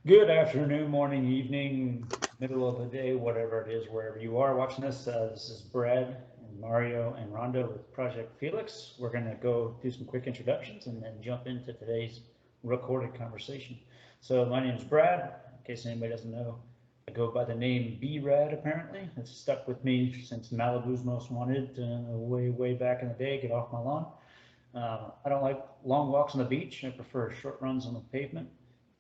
Good afternoon, morning, evening, middle of the day, whatever it is, wherever you are watching this. This is Brad and Mario and Rhonda with Project Felix. We're going to go do some quick introductions and then jump into today's recorded conversation. So my name is Brad. In case anybody doesn't know, I go by the name B-Rad apparently. It's stuck with me since Malibu's Most Wanted way back in the day. Get off my lawn. I don't like long walks on the beach. I prefer short runs on the pavement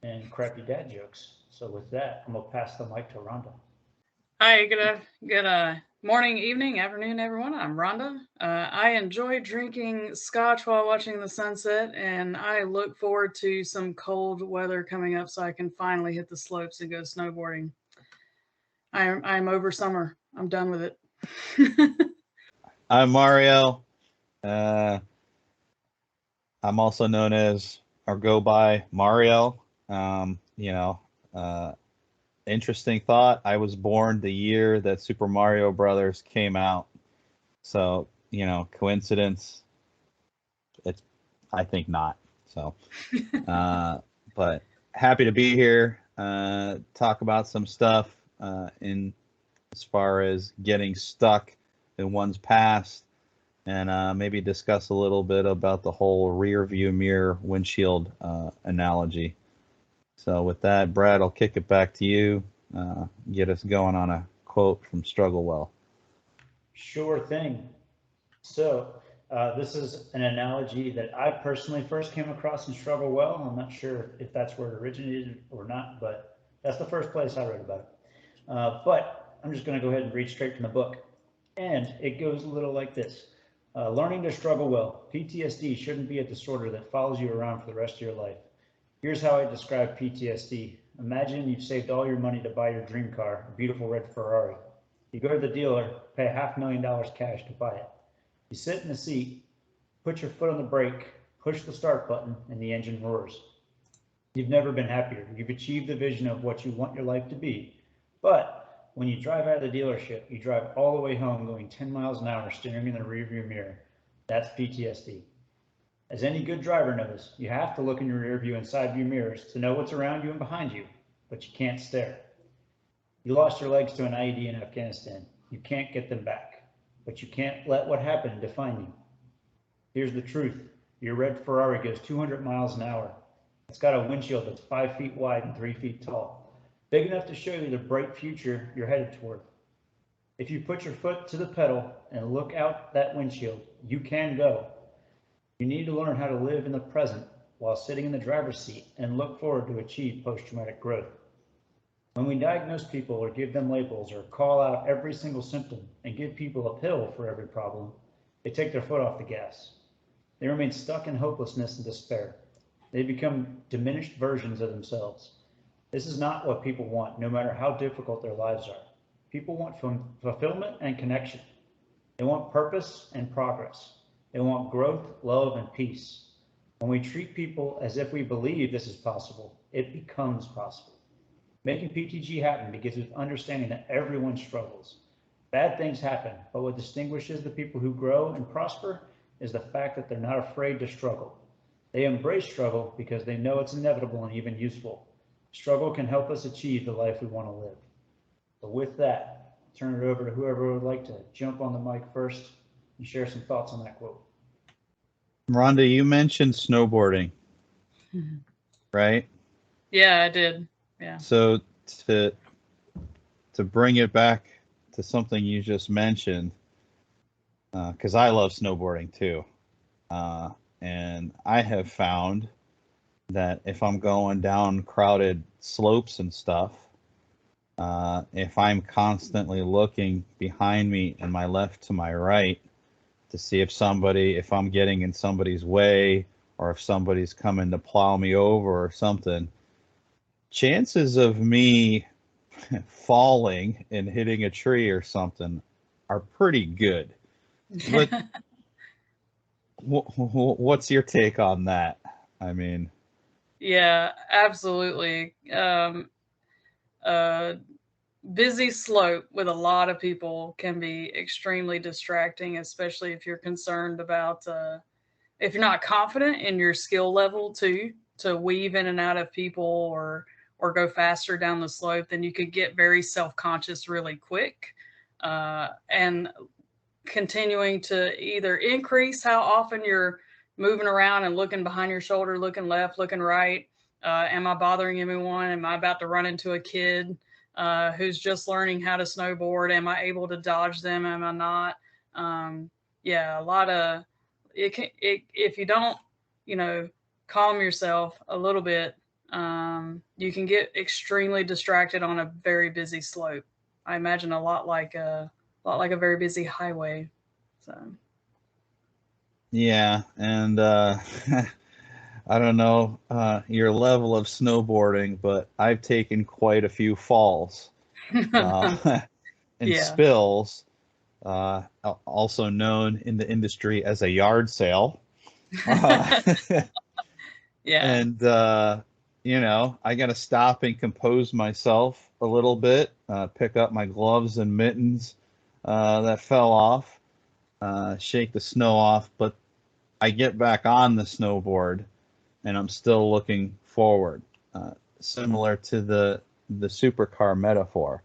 and crappy dad jokes. So with that, I'm gonna pass the mic to Rhonda. Hi, good morning, evening, afternoon, everyone. I'm Rhonda. I enjoy drinking scotch while watching the sunset, and I look forward to some cold weather coming up so I can finally hit the slopes and go snowboarding. I'm over summer. I'm done with it. I'm Mario. Uh, I'm also known as or go by Mario. Um, you know, uh, Interesting thought. I was born the year that Super Mario Brothers came out. So, coincidence? It's, I think not. So, uh, but happy to be here. Talk about some stuff in as far as getting stuck in one's past, and maybe discuss a little bit about the whole rear view mirror windshield analogy. So with that, Brad, I'll kick it back to you. Get us going on a quote from Strugglewell. Sure thing. So this is an analogy that I personally first came across in Struggle Well. I'm not sure if that's where it originated or not, but that's the first place I read about it. But I'm just going to go ahead and read straight from the book. And it goes a little like this. Learning to struggle well. PTSD shouldn't be a disorder that follows you around for the rest of your life. Here's how I describe PTSD. Imagine you've saved all your money to buy your dream car, a beautiful red Ferrari. You go to the dealer, pay $500,000 cash to buy it. You sit in the seat, put your foot on the brake, push the start button, and the engine roars. You've never been happier. You've achieved the vision of what you want your life to be. But when you drive out of the dealership, you drive all the way home going 10 miles an hour staring in the rearview mirror. That's PTSD. As any good driver knows, you have to look in your rear view and side view mirrors to know what's around you and behind you, but you can't stare. You lost your legs to an IED in Afghanistan. You can't get them back, but you can't let what happened define you. Here's the truth. Your red Ferrari goes 200 miles an hour. It's got a windshield that's 5 feet wide and 3 feet tall, big enough to show you the bright future you're headed toward. If you put your foot to the pedal and look out that windshield, you can go. You need to learn how to live in the present while sitting in the driver's seat and look forward to achieve post-traumatic growth. When we diagnose people or give them labels or call out every single symptom and give people a pill for every problem, they take their foot off the gas. They remain stuck in hopelessness and despair. They become diminished versions of themselves. This is not what people want, no matter how difficult their lives are. People want fulfillment and connection. They want purpose and progress. They want growth, love, and peace. When we treat people as if we believe this is possible, it becomes possible. Making PTG happen begins with understanding that everyone struggles. Bad things happen, but what distinguishes the people who grow and prosper is the fact that they're not afraid to struggle. They embrace struggle because they know it's inevitable and even useful. Struggle can help us achieve the life we want to live. So with that, I'll turn it over to whoever would like to jump on the mic first and share some thoughts on that quote. Rhonda, you mentioned snowboarding, right? Yeah, I did. Yeah. So to bring it back to something you just mentioned, because I love snowboarding too, and I have found that if I'm going down crowded slopes and stuff, if I'm constantly looking behind me and my left to my right to see if I'm getting in somebody's way or if somebody's coming to plow me over or something, chances of me falling and hitting a tree or something are pretty good. What's your take on that? I mean, Yeah, absolutely. Uh, Busy slope with a lot of people can be extremely distracting, especially if you're concerned about if you're not confident in your skill level too, to weave in and out of people or or go faster down the slope, then you could get very self-conscious really quick. And continuing to either increase how often you're moving around and looking behind your shoulder, looking left, looking right. Am I bothering anyone? Am I about to run into a kid who's just learning how to snowboard? Am I able to dodge them? Am I not? Yeah, a lot of if you don't, calm yourself a little bit, you can get extremely distracted on a very busy slope. I imagine a lot like a very busy highway. So Yeah, and I don't know your level of snowboarding, but I've taken quite a few falls and yeah. spills, also known in the industry as a yard sale. Yeah. And I got to stop and compose myself a little bit, pick up my gloves and mittens that fell off, shake the snow off, but I get back on the snowboard and I'm still looking forward, similar to the supercar metaphor.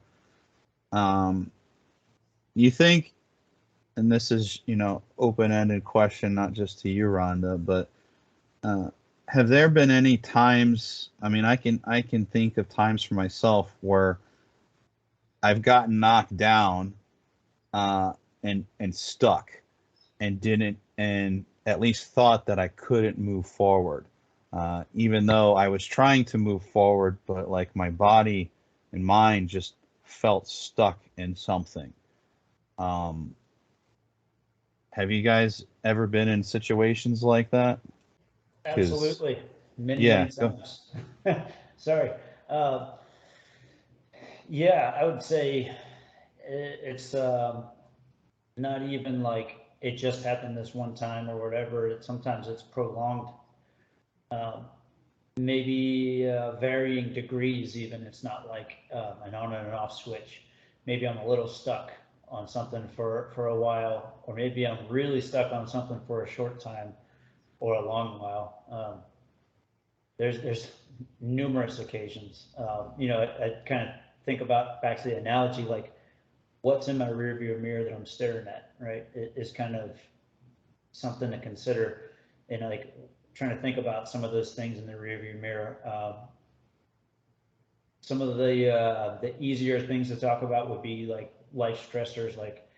You think, and this is, open-ended question, not just to you, Rhonda, but have there been any times, I mean, I can think of times for myself where I've gotten knocked down and stuck and didn't, and at least thought that I couldn't move forward, even though I was trying to move forward, but like my body and mind just felt stuck in something. Have you guys ever been in situations like that? 'Cause, Absolutely. Many, yeah, many times. Sorry. Uh, yeah, I would say it's not even like it just happened this one time or whatever. Sometimes it's prolonged. Um, Maybe varying degrees even. It's not like an on and an off switch. Maybe I'm a little stuck on something for a while, or maybe I'm really stuck on something for a short time or a long while. There's numerous occasions. I kind of think about back to the analogy, like what's in my rearview mirror that I'm staring at, right? It is kind of something to consider, and like trying to think about some of those things in the rearview mirror. Some of the easier things to talk about would be like life stressors, like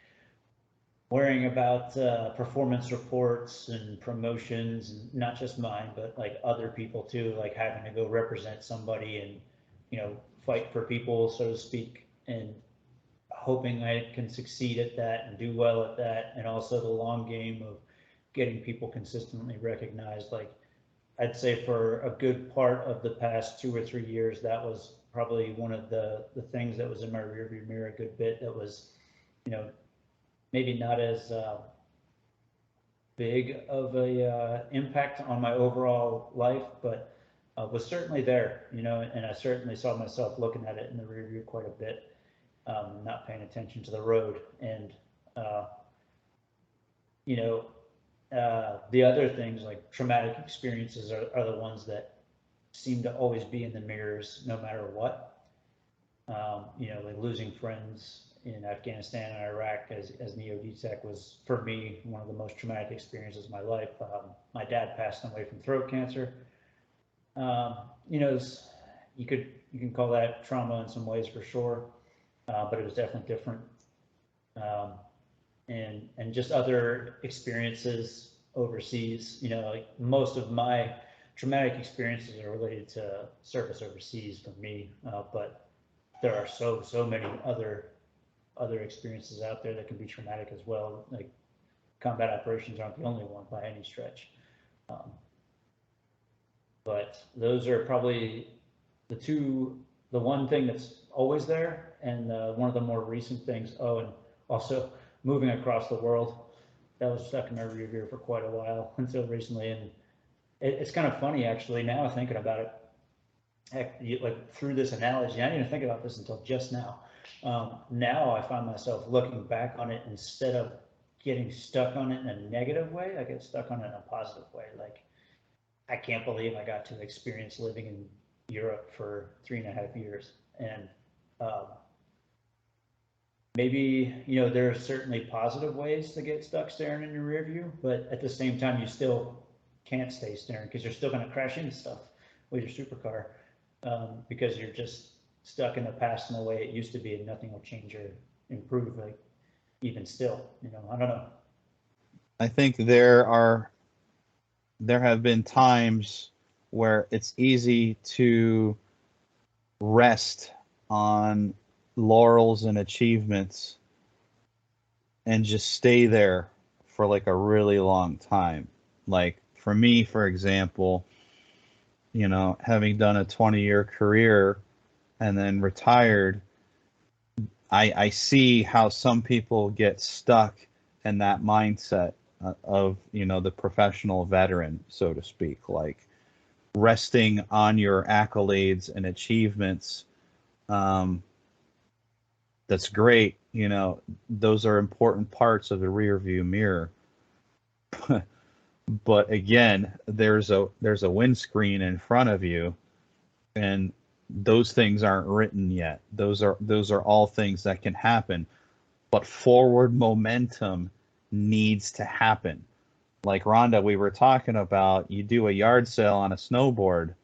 worrying about performance reports and promotions, and not just mine, but like other people too, like having to go represent somebody and, fight for people, so to speak, and hoping I can succeed at that and do well at that. And also the long game of getting people consistently recognized. Like I'd say for a good part of the past 2 or 3 years, that was probably one of the things that was in my rearview mirror a good bit. That was, you know, maybe not as big of a impact on my overall life, but was certainly there, and I certainly saw myself looking at it in the rear view quite a bit, not paying attention to the road. And, uh, you know, the other things like traumatic experiences are the ones that seem to always be in the mirrors no matter what. Like losing friends in Afghanistan and Iraq as neo-DTech was, for me, one of the most traumatic experiences of my life. My dad passed away from throat cancer. Um, you know, you can call that trauma in some ways for sure, but it was definitely different. Um, and just other experiences overseas. Like most of my traumatic experiences are related to service overseas for me, but there are so many other experiences out there that can be traumatic as well. Like combat operations aren't the only one by any stretch. Um, but those are probably the one thing that's always there, and one of the more recent things. Oh, and also moving across the world, that was stuck in my rear view for quite a while until recently. And it's kind of funny actually now thinking about it. Heck, like through this analogy, I didn't even think about this until just now. Now I find myself looking back on it, instead of getting stuck on it in a negative way, I get stuck on it in a positive way. Like, I can't believe I got to experience living in Europe for 3.5 years. And maybe, you know, there are certainly positive ways to get stuck staring in your rear view, but at the same time, you still can't stay staring because you're still going to crash into stuff with your supercar, because you're just stuck in the past in the way it used to be, and nothing will change or improve, like, even still, you know, I don't know. I think there have been times where it's easy to rest on laurels and achievements and just stay there for like a really long time. Like for me, for example, you know, having done a 20-year career and then retired, I see how some people get stuck in that mindset of, you know, the professional veteran, so to speak, like resting on your accolades and achievements. That's great. You know, those are important parts of the rear view mirror. But again, there's a windscreen in front of you, and those things aren't written yet. Those are all things that can happen, but forward momentum needs to happen. Like Rhonda, we were talking about, you do a yard sale on a snowboard.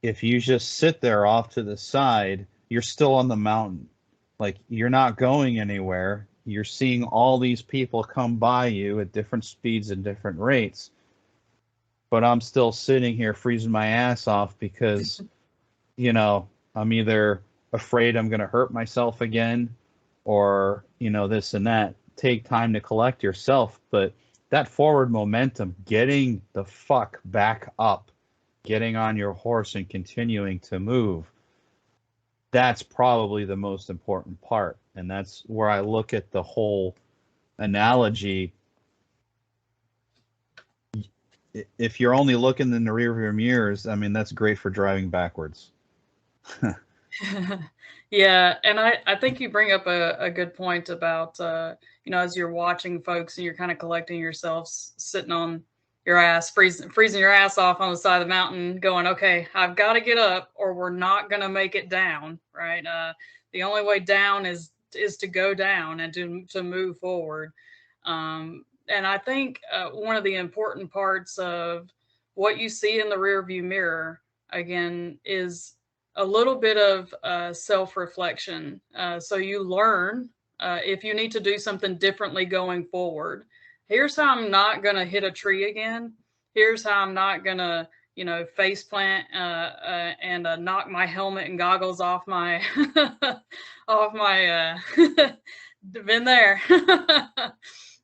If you just sit there off to the side, you're still on the mountain. Like, you're not going anywhere. You're seeing all these people come by you at different speeds and different rates. But I'm still sitting here freezing my ass off because, you know, I'm either afraid I'm going to hurt myself again, or, you know, this and that. Take time to collect yourself. But that forward momentum, getting the fuck back up, getting on your horse and continuing to move, that's probably the most important part. And that's where I look at the whole analogy. If you're only looking in the rearview mirrors, I mean, that's great for driving backwards. Yeah, and I think you bring up a good point about, you know, as you're watching folks and you're kind of collecting yourself, sitting on your ass, freezing your ass off on the side of the mountain, going, okay, I've got to get up or we're not going to make it down, right? The only way down is to go down and to move forward. And I think one of the important parts of what you see in the rear view mirror, again, is a little bit of self-reflection. So you learn if you need to do something differently going forward. Here's how I'm not going to hit a tree again. Here's how I'm not going to, you know, face plant and knock my helmet and goggles off my, off my, been there.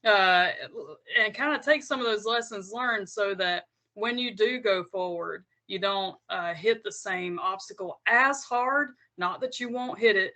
And kind of take some of those lessons learned so that when you do go forward, you don't hit the same obstacle as hard. Not that you won't hit it,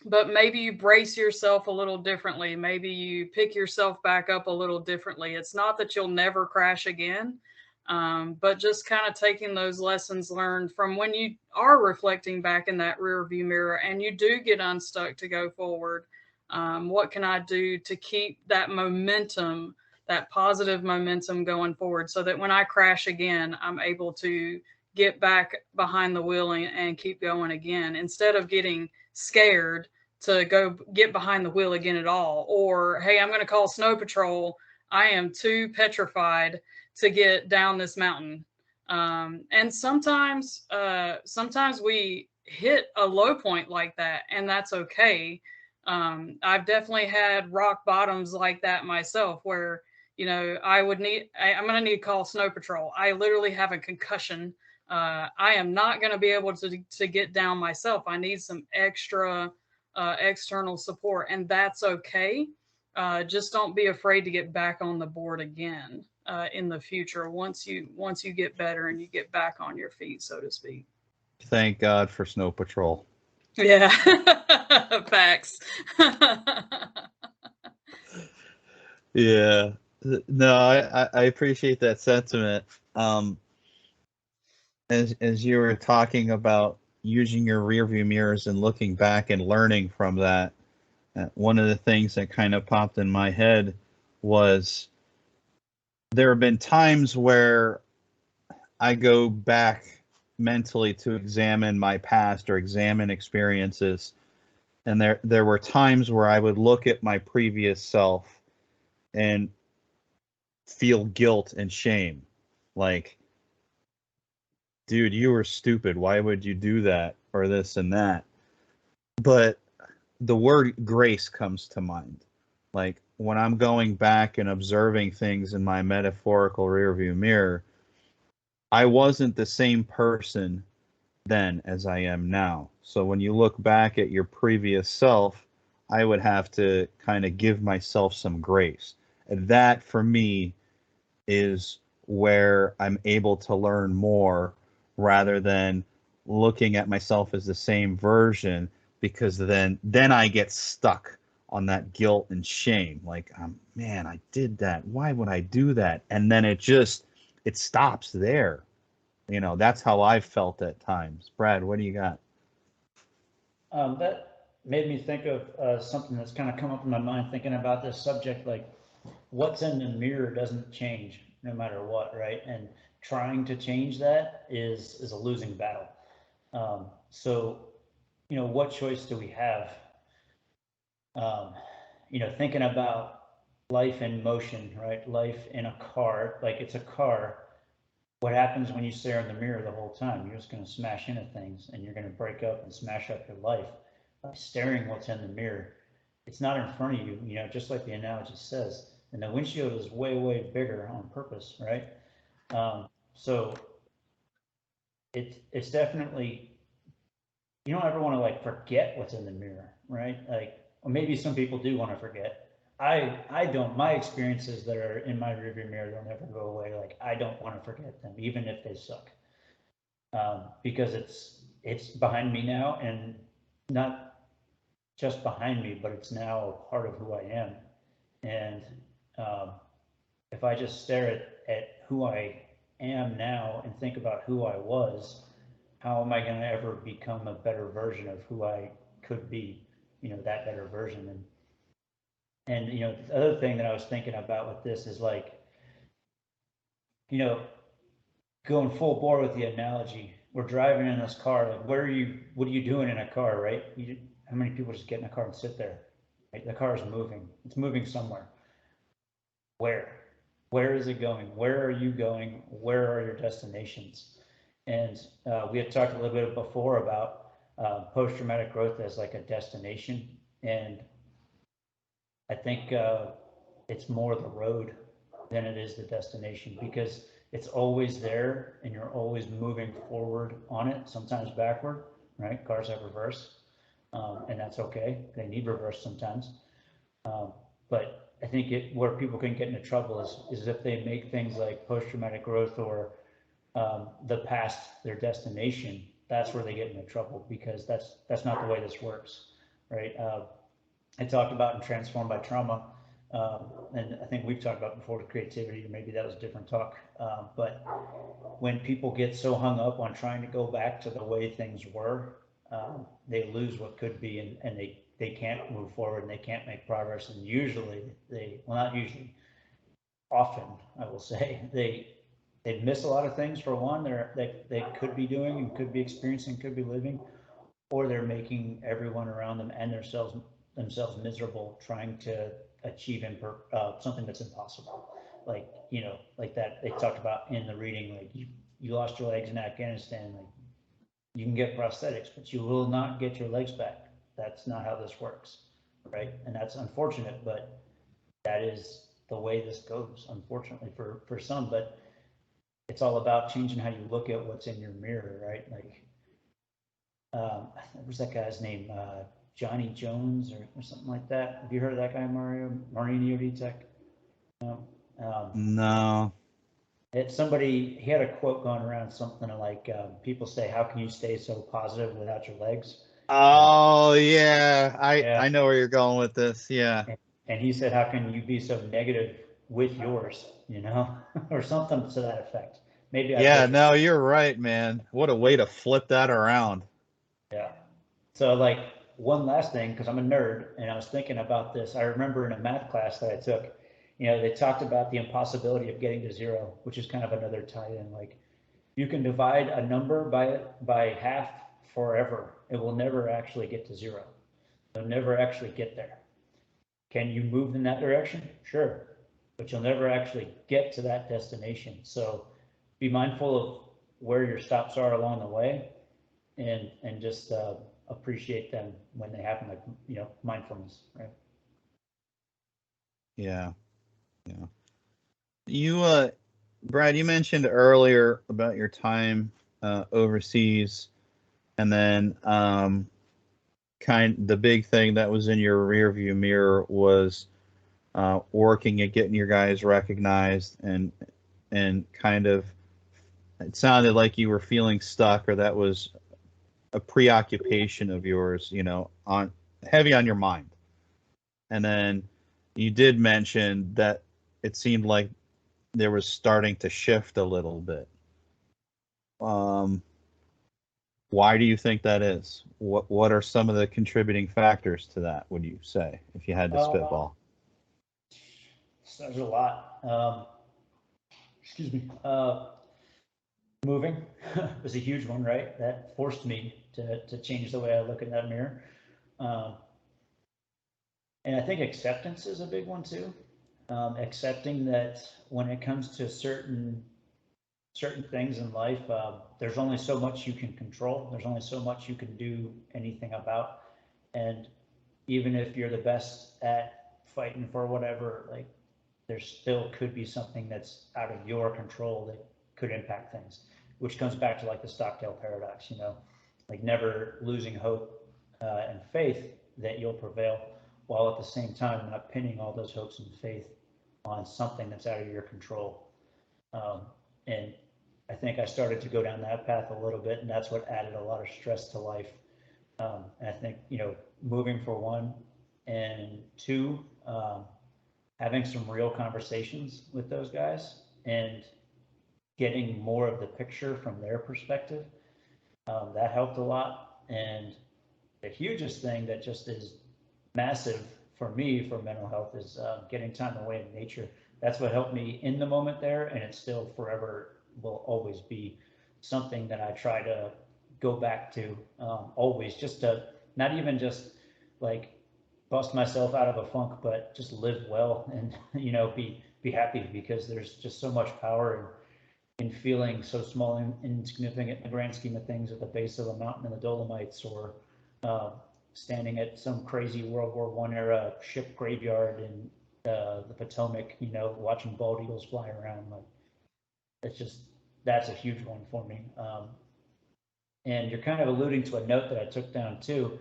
but maybe you brace yourself a little differently. Maybe you pick yourself back up a little differently. It's not that you'll never crash again, but just kind of taking those lessons learned from when you are reflecting back in that rear view mirror and you do get unstuck to go forward. What can I do to keep that momentum, that positive momentum going forward, so that when I crash again, I'm able to get back behind the wheel and keep going again, instead of getting scared to go get behind the wheel again at all. Or, hey, I'm going to call snow patrol. I am too petrified to get down this mountain. And sometimes we hit a low point like that, and that's okay. I've definitely had rock bottoms like that myself, where, you know, I'm going to need to call snow patrol. I literally have a concussion. I am not going to be able to get down myself. I need some extra external support, and that's okay. Just don't be afraid to get back on the board again in the future once you get better and you get back on your feet, so to speak. Thank God for Snow Patrol. Yeah. Facts. Yeah. No, I appreciate that sentiment. As you were talking about using your rearview mirrors and looking back and learning from that, one of the things that kind of popped in my head was there have been times where I go back mentally to examine my past or examine experiences. And there were times where I would look at my previous self and feel guilt and shame. Like, dude, you were stupid. Why would you do that? Or this and that. But the word grace comes to mind. Like when I'm going back and observing things in my metaphorical rearview mirror, I wasn't the same person then as I am now. So when you look back at your previous self, I would have to kind of give myself some grace. And that for me is where I'm able to learn more rather than looking at myself as the same version, because then I get stuck on that guilt and shame. Like, man, I did that. Why would I do that? And then it stops there. You know, that's how I've felt at times. Brad, what do you got? That made me think of something that's kind of come up in my mind thinking about this subject. Like, what's in the mirror doesn't change no matter what, right? And trying to change that is a losing battle. So, you know, what choice do we have? You know, thinking about life in motion, right? Life in a car, like it's a car. What happens when you stare in the mirror the whole time? You're just going to smash into things and you're going to break up and smash up your life by staring what's in the mirror. It's not in front of you, you know, just like the analogy says. And the windshield is way, way bigger on purpose, right? So it's definitely, you don't ever want to like forget what's in the mirror, right? Like, or maybe some people do want to forget. I don't. My experiences that are in my rearview mirror, they'll never go away. Like, I don't want to forget them, even if they suck, because it's behind me now, and not just behind me, but it's now a part of who I am. And um, if I just stare at who I am now and think about who I was, how am I going to ever become a better version of who I could be? You know, that better version. And you know, the other thing that I was thinking about with this is like, you know, going full bore with the analogy. We're driving in this car. Like, what are you doing in a car, right? How many people just get in a car and sit there? Right? The car is moving. It's moving somewhere. Where? Where is it going? Where are you going? Where are your destinations? And we had talked a little bit before about post-traumatic growth as like a destination. And I think it's more the road than it is the destination, because it's always there and you're always moving forward on it, sometimes backward, right? Cars have reverse, and that's okay. They need reverse sometimes. But I think where people can get into trouble is if they make things like post-traumatic growth or the past their destination. That's where they get into trouble, because that's not the way this works, right? I talked about in Transformed by Trauma, and I think we've talked about before with creativity, or maybe that was a different talk. But when people get so hung up on trying to go back to the way things were, they lose what could be, and they can't move forward and they can't make progress. And usually well, not usually, often, I will say, they miss a lot of things. For one, they could be doing and could be experiencing, could be living, or they're making everyone around them and themselves miserable trying to achieve something that's impossible. Like, you know, like that they talked about in the reading, like you lost your legs in Afghanistan, like you can get prosthetics, but you will not get your legs back. That's not how this works, right? And that's unfortunate, but that is the way this goes, unfortunately for some. But it's all about changing how you look at what's in your mirror, right? Like, what's that guy's name? Johnny Jones or something like that. Have you heard of that guy, Marini Oditech? No. No. It's somebody, he had a quote going around, something like, people say, how can you stay so positive without your legs? Oh yeah, Yeah. I know where you're going with this. Yeah. And he said, how can you be so negative with yours, you know, or something to that effect. Maybe I Yeah, butchered. no, you're right, man. What a way to flip that around. Yeah. So like one last thing, because I'm a nerd and I was thinking about this. I remember in a math class that I took, you know, they talked about the impossibility of getting to zero, which is kind of another tie-in. Like, You can divide a number by half forever. It will never actually get to zero. You'll never actually get there. Can you move in that direction? Sure, but you'll never actually get to that destination. So be mindful of where your stops are along the way, and just appreciate them when they happen, like, you know, mindfulness, right? Yeah. Yeah. You, Brad, you mentioned earlier about your time overseas, and then the big thing that was in your rearview mirror was working at getting your guys recognized, and kind of it sounded like you were feeling stuck, or that was a preoccupation of yours, you know, on heavy on your mind. And then you did mention that it seemed like there was starting to shift a little bit. Why do you think that is? What are some of the contributing factors to that, would you say, if you had to spitball? So there's a lot. Excuse me. Moving was a huge one, right? That forced me to change the way I look in that mirror. And I think acceptance is a big one too. Accepting that when it comes to certain things in life, there's only so much you can control. There's only so much you can do anything about. And even if you're the best at fighting for whatever, like, there still could be something that's out of your control that could impact things, which comes back to like the Stockdale paradox, you know, like never losing hope and faith that you'll prevail, while at the same time not pinning all those hopes and faith on something that's out of your control. And I think I started to go down that path a little bit, and that's what added a lot of stress to life. And I think, you know, moving for one, and two, having some real conversations with those guys and getting more of the picture from their perspective, that helped a lot. And the hugest thing that just is massive for me for mental health is getting time away in nature. That's what helped me in the moment there, and it still forever will always be something that I try to go back to, always, just to not even just like bust myself out of a funk, but just live well and, you know, be happy, because there's just so much power in feeling so small and insignificant in the grand scheme of things at the base of a mountain in the Dolomites, or standing at some crazy World War I era ship graveyard in the Potomac, you know, watching bald eagles fly around. Like, it's just, that's a huge one for me. And you're kind of alluding to a note that I took down too,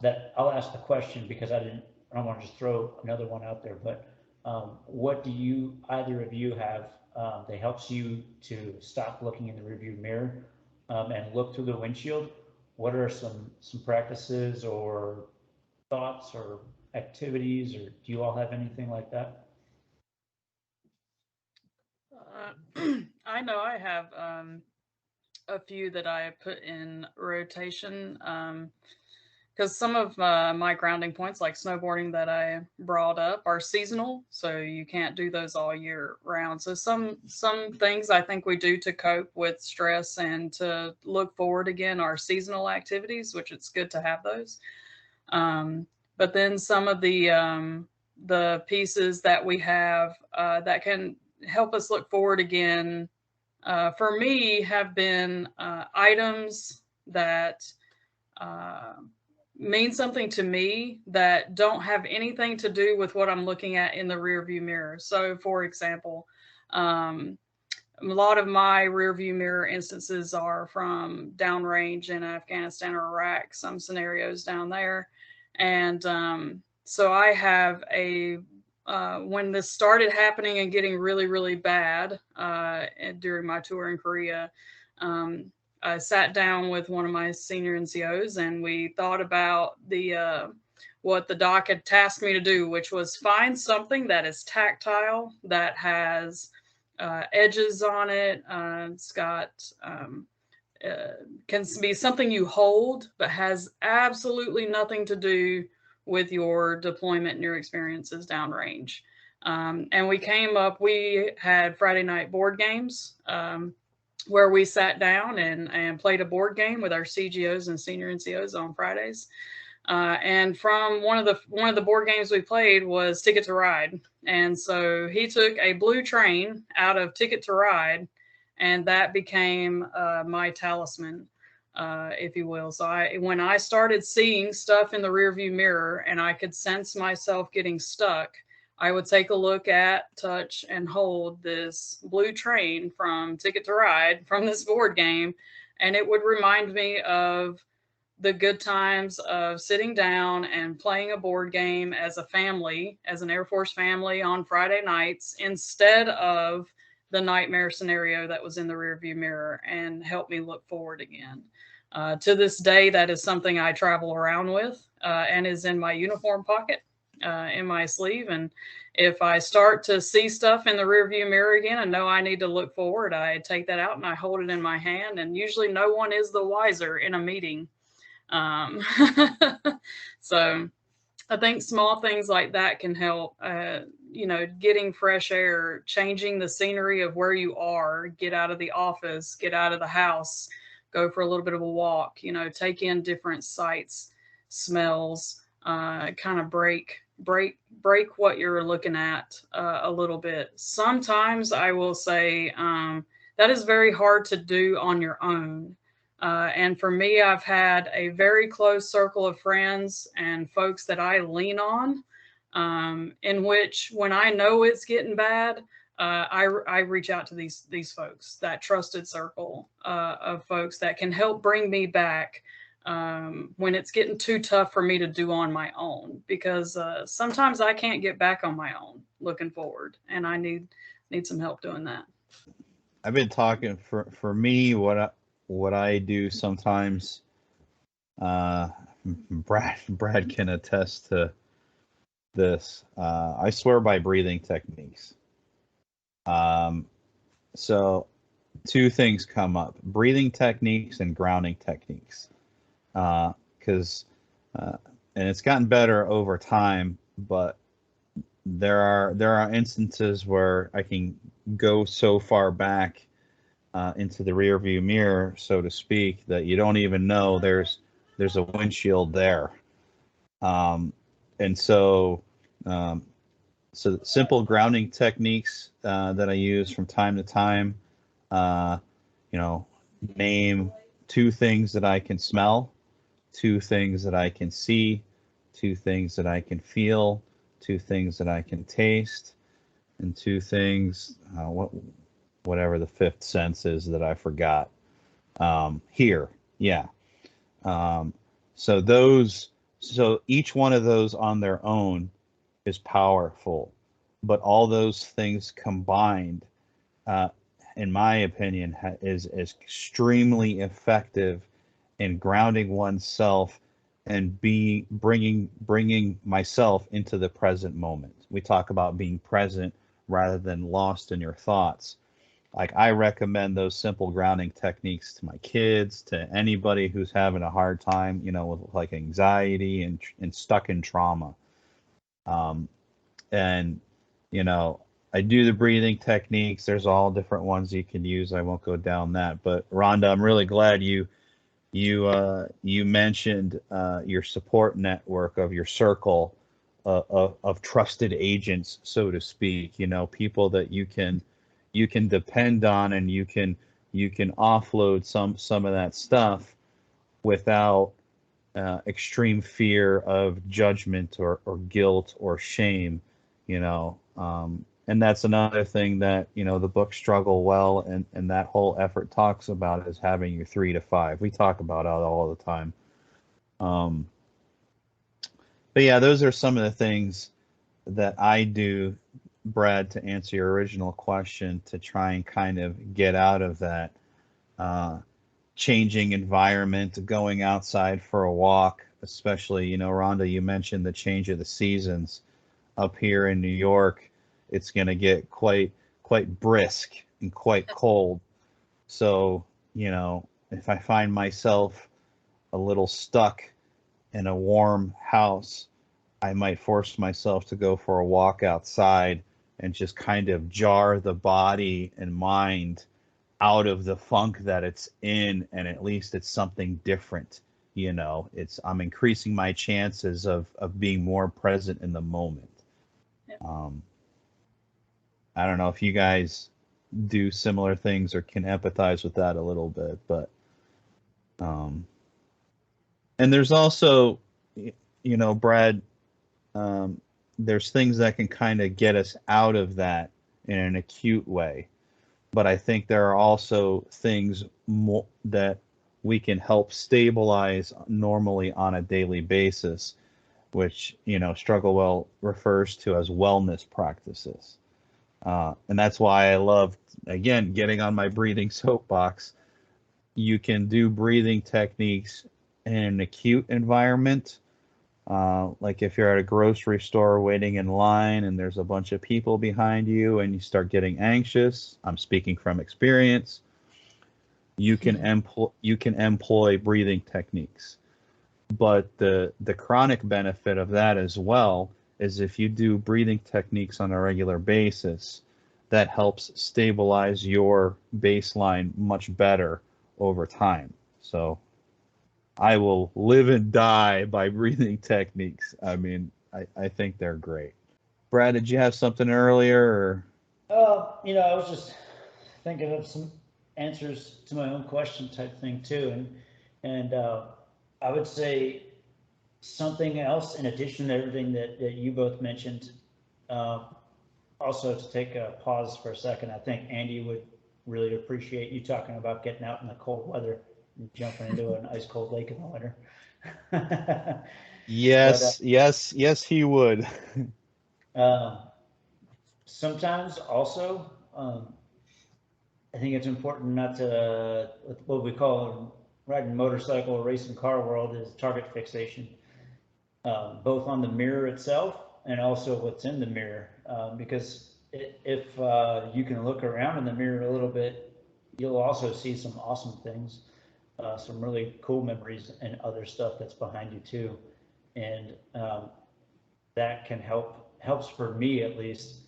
that I'll ask the question because I don't want to just throw another one out there, but what do you, either of you, have that helps you to stop looking in the rearview mirror and look through the windshield? What are some practices or thoughts or activities, or do you all have anything like that? I know I have a few that I put in rotation, because some of my grounding points, like snowboarding that I brought up, are seasonal, so you can't do those all year round. So some things I think we do to cope with stress and to look forward again are seasonal activities, which it's good to have those. But then some of the pieces that we have that can help us look forward again, for me, have been items that mean something to me that don't have anything to do with what I'm looking at in the rearview mirror. So, for example, a lot of my rearview mirror instances are from downrange in Afghanistan or Iraq, some scenarios down there. And so I have when this started happening and getting really, really bad during my tour in Korea, I sat down with one of my senior NCOs and we thought about what the doc had tasked me to do, which was find something that is tactile, that has edges on it. It's got can be something you hold, but has absolutely nothing to do with your deployment and your experiences downrange. And we had Friday night board games. where we sat down and played a board game with our CGOs and senior NCOs on Fridays. And from one of the board games we played was Ticket to Ride, and so he took a blue train out of Ticket to Ride, and that became my talisman, if you will. So when I started seeing stuff in the rearview mirror and I could sense myself getting stuck, I would take a look at, touch, and hold this blue train from Ticket to Ride from this board game, and it would remind me of the good times of sitting down and playing a board game as a family, as an Air Force family on Friday nights, instead of the nightmare scenario that was in the rearview mirror, and help me look forward again. To this day, that is something I travel around with and is in my uniform pocket, in my sleeve. And if I start to see stuff in the rearview mirror again and know I need to look forward, I take that out and I hold it in my hand. And usually no one is the wiser in a meeting. So I think small things like that can help, getting fresh air, changing the scenery of where you are, get out of the office, get out of the house, go for a little bit of a walk, take in different sights, smells, kind of break what you're looking at a little bit. Sometimes I will say that is very hard to do on your own. And for me, I've had a very close circle of friends and folks that I lean on, in which when I know it's getting bad, I reach out to these folks, that trusted circle of folks that can help bring me back when it's getting too tough for me to do on my own, because sometimes I can't get back on my own looking forward, and I need some help doing that. I've been talking for me, what I do sometimes, Brad can attest to this. I swear by breathing techniques. So two things come up: breathing techniques and grounding techniques. Because and it's gotten better over time, but there are instances where I can go so far back into the rear view mirror, so to speak, that you don't even know there's a windshield there. And so simple grounding techniques that I use from time to time, name two things that I can smell, two things that I can see, two things that I can feel, two things that I can taste, and two things, whatever the fifth sense is that I forgot. Hear, yeah. So each one of those on their own is powerful, but all those things combined, in my opinion, is extremely effective in grounding oneself and bringing myself into the present moment. We talk about being present rather than lost in your thoughts. Like, I recommend those simple grounding techniques to my kids, to anybody who's having a hard time, with like anxiety and stuck in trauma. And I do the breathing techniques. There's all different ones you can use. I won't go down that. But Rhonda, I'm really glad you mentioned your support network of your circle of trusted agents, so to speak. People that you can depend on, and you can offload some of that stuff without extreme fear of judgment or guilt or shame. And that's another thing that the book Struggle Well and that whole effort talks about, is having your 3 to 5. We talk about it all the time. But yeah, those are some of the things that I do, Brad, to answer your original question, to try and kind of get out of that changing environment, going outside for a walk, especially, Rhonda, you mentioned the change of the seasons. Up here in New York, it's going to get quite brisk and quite cold. So, if I find myself a little stuck in a warm house, I might force myself to go for a walk outside and just kind of jar the body and mind out of the funk that it's in, and at least it's something different. I'm increasing my chances of being more present in the moment. Yep. I don't know if you guys do similar things or can empathize with that a little bit, but and there's also, Brad, there's things that can kind of get us out of that in an acute way, but I think there are also things that we can help stabilize normally on a daily basis, which Struggle Well refers to as wellness practices. And that's why I love, again, getting on my breathing soapbox. You can do breathing techniques in an acute environment, like if you're at a grocery store waiting in line and there's a bunch of people behind you and you start getting anxious. I'm speaking from experience. You can employ breathing techniques. But the chronic benefit of that as well is if you do breathing techniques on a regular basis, that helps stabilize your baseline much better over time. So I will live and die by breathing techniques. I mean, I think they're great. Brad, did you have something earlier? I was just thinking of some answers to my own question type thing too, and I would say something else in addition to everything that you both mentioned. Also, to take a pause for a second, I think Andy would really appreciate you talking about getting out in the cold weather and jumping into an ice cold lake in the winter. Yes, yes, he would. Sometimes also, I think it's important not to, what we call riding motorcycle or racing car world is target fixation, both on the mirror itself and also what's in the mirror. Because if you can look around in the mirror a little bit, you'll also see some awesome things, some really cool memories and other stuff that's behind you too. And that can helps for me at least,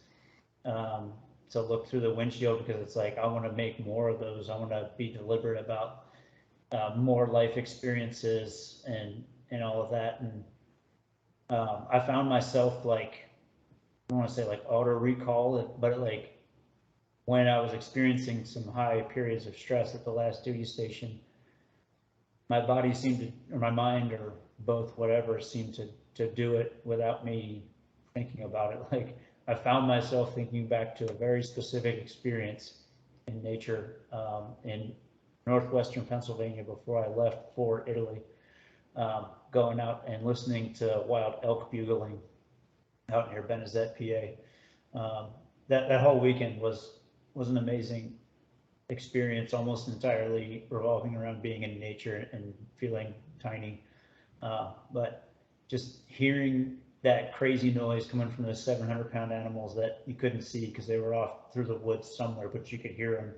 to look through the windshield, because it's like I want to make more of those. I want to be deliberate about more life experiences and all of that. And I found myself like, I don't want to say like auto recall, but like when I was experiencing some high periods of stress at the last duty station, my body seemed to, or my mind, or both, whatever, seemed to do it without me thinking about it. Like I found myself thinking back to a very specific experience in nature, in northwestern Pennsylvania before I left for Italy, going out and listening to wild elk bugling out near Benazet, PA. That whole weekend was an amazing experience, almost entirely revolving around being in nature and feeling tiny. But just hearing that crazy noise coming from those 700-pound animals that you couldn't see because they were off through the woods somewhere, but you could hear them,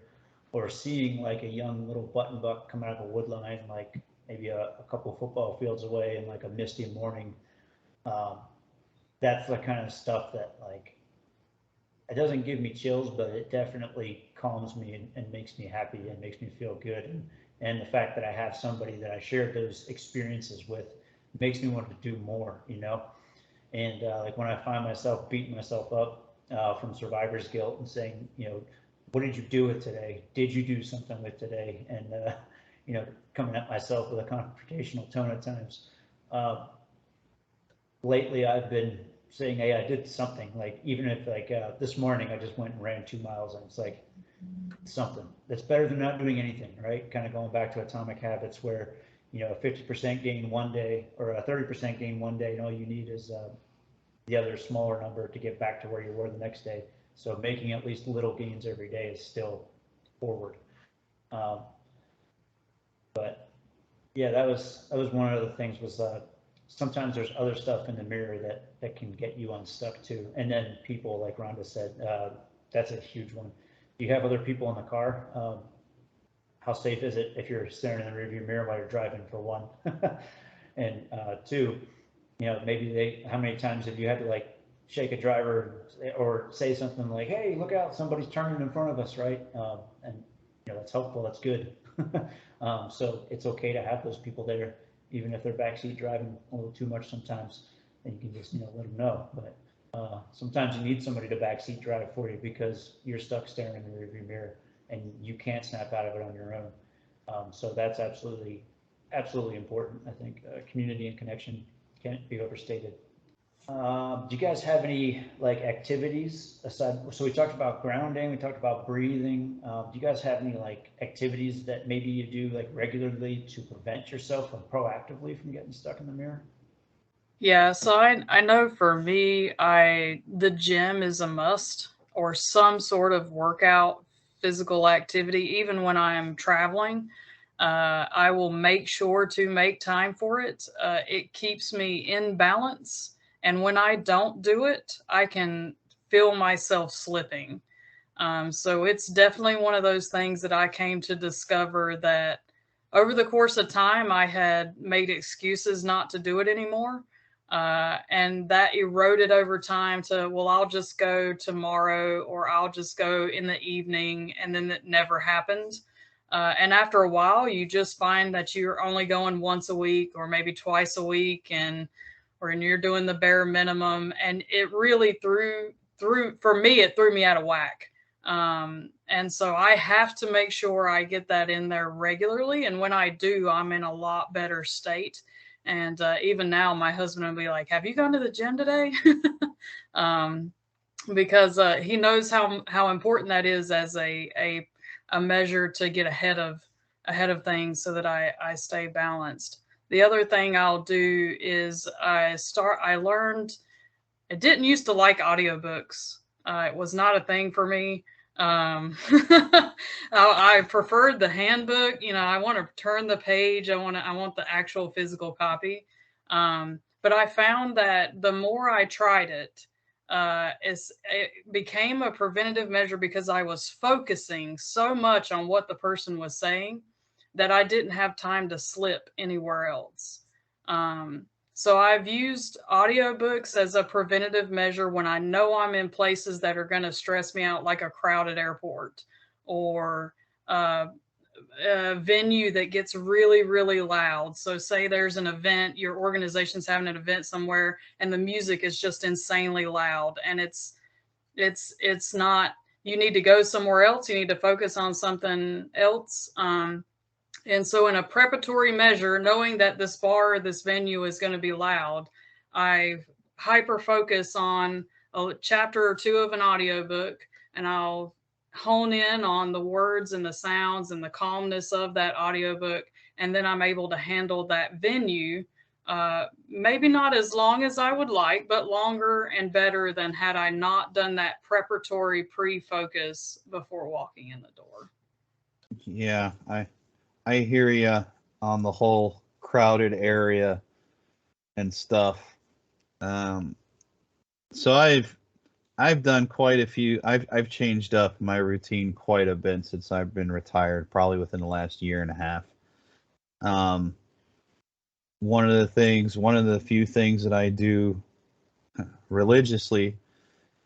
or seeing like a young little button buck come out of a wood line, like maybe a couple football fields away in like a misty morning. That's the kind of stuff that, like, it doesn't give me chills, but it definitely calms me and makes me happy and makes me feel good. And the fact that I have somebody that I shared those experiences with makes me want to do more, And like when I find myself beating myself up from survivor's guilt and saying, what did you do with today? Did you do something with today? And, coming at myself with a confrontational tone at times. Lately, I've been saying, hey, I did something. Like, even if like this morning, I just went and ran 2 miles, and it's like something that's better than not doing anything, right? Kind of going back to atomic habits where, a 50% gain one day or a 30% gain one day, and all you need is the other smaller number to get back to where you were the next day. So making at least little gains every day is still forward. But yeah, that was one of the things was sometimes there's other stuff in the mirror that can get you unstuck too. And then people, like Rhonda said, that's a huge one. You have other people in the car. How safe is it if you're staring in the rearview mirror while you're driving, for one? And two, maybe how many times have you had to like shake a driver or say something like, hey, look out, somebody's turning in front of us, right? And that's helpful, that's good. So it's okay to have those people there, even if they're backseat driving a little too much sometimes, and you can just, let them know. But sometimes you need somebody to backseat drive for you because you're stuck staring in the rearview mirror and you can't snap out of it on your own. So that's absolutely, absolutely important. I think community and connection can't be overstated. Do you guys have any like activities aside? So we talked about grounding, we talked about breathing. Do you guys have any like activities that maybe you do like regularly to prevent yourself from proactively from getting stuck in the mirror? Yeah, so I know for me, the gym is a must, or some sort of workout, physical activity. Even when I'm traveling, I will make sure to make time for it. It keeps me in balance, and when I don't do it, I can feel myself slipping. So it's definitely one of those things that I came to discover that over the course of time, I had made excuses not to do it anymore. And that eroded over time to, well, I'll just go tomorrow or I'll just go in the evening. And then it never happened. And after a while, you just find that you're only going once a week or maybe twice a week, and or you're doing the bare minimum. And it really for me, it threw me out of whack. And so I have to make sure I get that in there regularly. And when I do, I'm in a lot better state. And even now, my husband will be like, "Have you gone to the gym today?" um, because he knows how important that is as a measure to get ahead of things, so that I stay balanced. The other thing I'll do is I learned, I didn't used to like audiobooks. It was not a thing for me. I preferred the handbook. I want to turn the page. I want the actual physical copy. But I found that the more I tried it, it became a preventative measure because I was focusing so much on what the person was saying that I didn't have time to slip anywhere else. So I've used audiobooks as a preventative measure when I know I'm in places that are going to stress me out, like a crowded airport or a venue that gets really, really loud. So say there's an event, your organization's having an event somewhere and the music is just insanely loud, and it's not, you need to go somewhere else. You need to focus on something else. And so in a preparatory measure, knowing that this bar or this venue is going to be loud, I hyper focus on a chapter or two of an audiobook, and I'll hone in on the words and the sounds and the calmness of that audiobook. And then I'm able to handle that venue, maybe not as long as I would like, but longer and better than had I not done that preparatory pre-focus before walking in the door. Yeah, I hear you on the whole crowded area and stuff. So I've done quite a few. I've changed up my routine quite a bit since I've been retired, probably within the last year and a half. One of the few things that I do religiously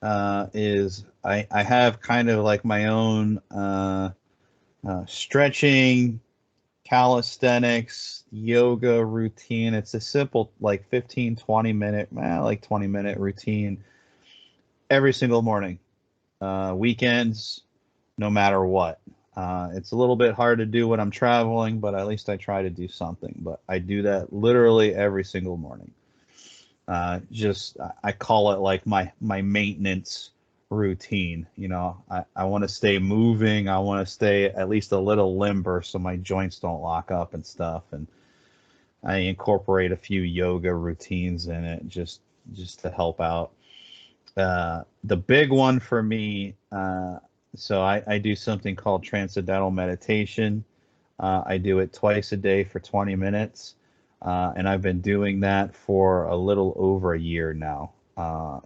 is I have kind of like my own stretching, calisthenics, yoga routine. It's a simple like 15, 20 minute, like 20-minute routine every single morning, weekends, no matter what. It's a little bit hard to do when I'm traveling, but at least I try to do something. But I do that literally every single morning. I call it like my maintenance routine. I want to stay moving. I want to stay at least a little limber so my joints don't lock up and stuff. And I incorporate a few yoga routines in it just to help out. The big one for me, so I do something called transcendental meditation. I do it twice a day for 20 minutes. And I've been doing that for a little over a year now.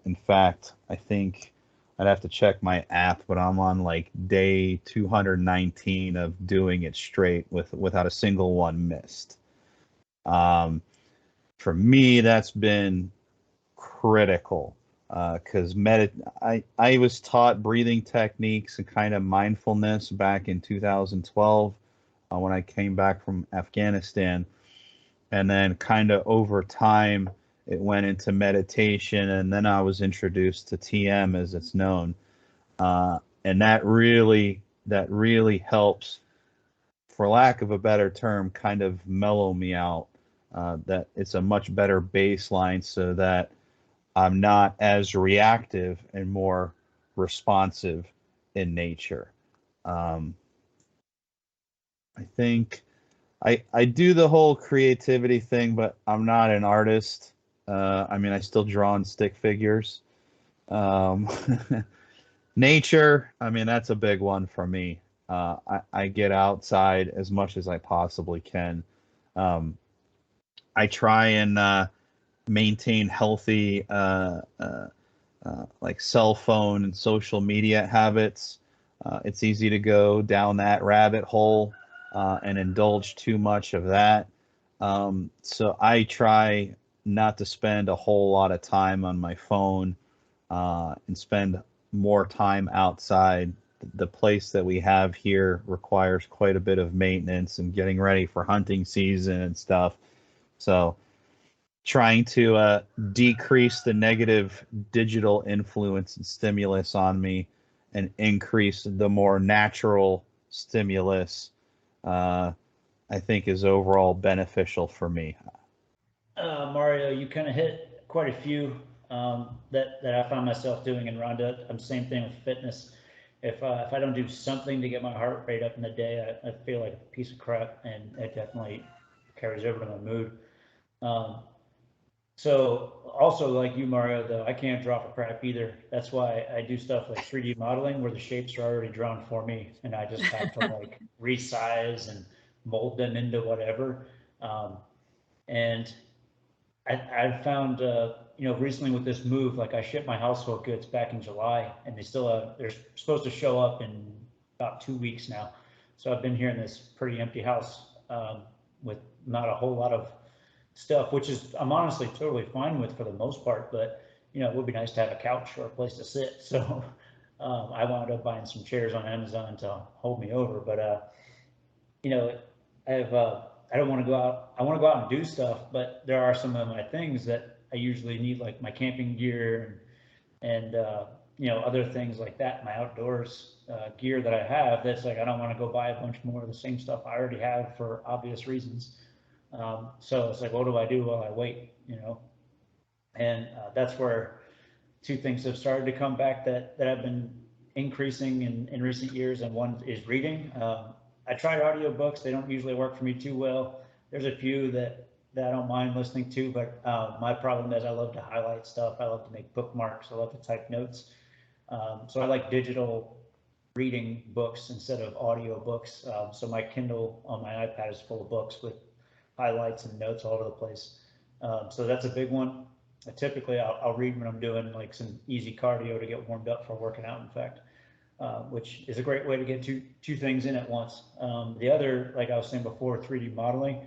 In fact, I think I'd have to check my app, but I'm on like day 219 of doing it straight without a single one missed. For me, that's been critical. because I was taught breathing techniques and kind of mindfulness back in 2012 when I came back from Afghanistan, and then kind of over time it went into meditation, and then I was introduced to TM as it's known, and that really helps, for lack of a better term, kind of mellow me out. That it's a much better baseline so that I'm not as reactive and more responsive in nature. I think I do the whole creativity thing, but I'm not an artist. I mean, I still draw on stick figures. Um, nature, I mean, that's a big one for me. I get outside as much as I possibly can. I try and maintain healthy like cell phone and social media habits. It's easy to go down that rabbit hole and indulge too much of that. So I try not to spend a whole lot of time on my phone and spend more time outside. The place that we have here requires quite a bit of maintenance and getting ready for hunting season and stuff. So trying to decrease the negative digital influence and stimulus on me and increase the more natural stimulus, I think is overall beneficial for me. Mario, you kind of hit quite a few that I find myself doing in Rhonda. I'm same thing with fitness. If I don't do something to get my heart rate up in the day, I feel like a piece of crap, and it definitely carries over to my mood. Um, so also like you, Mario, though, I can't draw for crap either. That's why I do stuff like 3D modeling where the shapes are already drawn for me, and I just have to like resize and mold them into whatever. Um, and I've found, recently with this move, like I shipped my household goods back in July, and they're supposed to show up in about 2 weeks now. So I've been here in this pretty empty house with not a whole lot of stuff, which is I'm honestly totally fine with for the most part. But it would be nice to have a couch or a place to sit. So I wound up buying some chairs on Amazon to hold me over. But you know, I don't want to go out. I want to go out and do stuff, but there are some of my things that I usually need, like my camping gear and other things like that, my outdoors gear that I have. That's like I don't want to go buy a bunch more of the same stuff I already have for obvious reasons. So it's like, what do I do while I wait? And that's where two things have started to come back that have been increasing in recent years, and one is reading. I tried audiobooks. They don't usually work for me too well. There's a few that I don't mind listening to, but my problem is I love to highlight stuff. I love to make bookmarks. I love to type notes. So I like digital reading books instead of audio books. So my Kindle on my iPad is full of books with highlights and notes all over the place. So that's a big one. Typically, I'll read when I'm doing like some easy cardio to get warmed up for working out, in fact, which is a great way to get two things in at once. The other, like I was saying before, 3D modeling.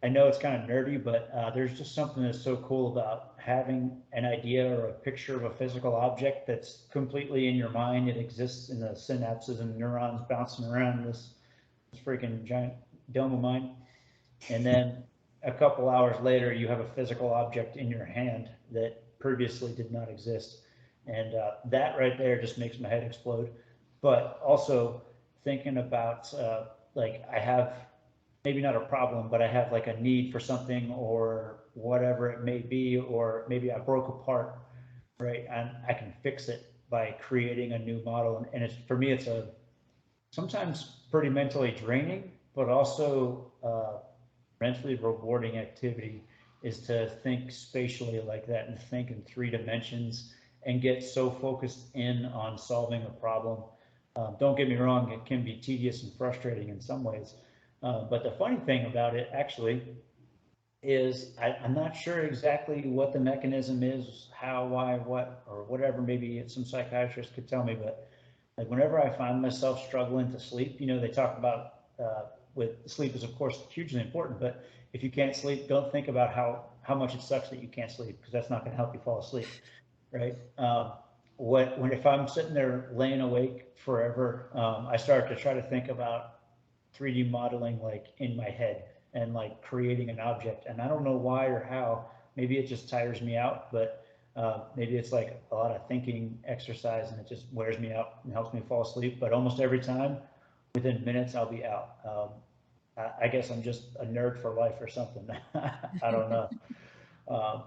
I know it's kind of nerdy, but there's just something that's so cool about having an idea or a picture of a physical object that's completely in your mind. It exists in the synapses and neurons bouncing around this freaking giant dome of mine. And then a couple hours later, you have a physical object in your hand that previously did not exist. And that right there just makes my head explode. But also thinking about like I have maybe not a problem, but I have like a need for something or whatever it may be, or maybe I broke a part, right? And I can fix it by creating a new model. And it's, for me, it's a sometimes pretty mentally draining, but also mentally rewarding activity is to think spatially like that and think in 3 dimensions and get so focused in on solving a problem. Don't get me wrong, it can be tedious and frustrating in some ways. But the funny thing about it actually is I'm not sure exactly what the mechanism is, how, why, what, or whatever. Maybe some psychiatrist could tell me, but like whenever I find myself struggling to sleep, they talk about with sleep is of course hugely important, but if you can't sleep, don't think about how much it sucks that you can't sleep, because that's not going to help you fall asleep. right? If I'm sitting there laying awake forever, I start to try to think about 3D modeling like in my head and like creating an object. And I don't know why or how. Maybe it just tires me out, but maybe it's like a lot of thinking exercise and it just wears me out and helps me fall asleep. But almost every time, within minutes, I'll be out. I guess I'm just a nerd for life or something. I don't know. Um,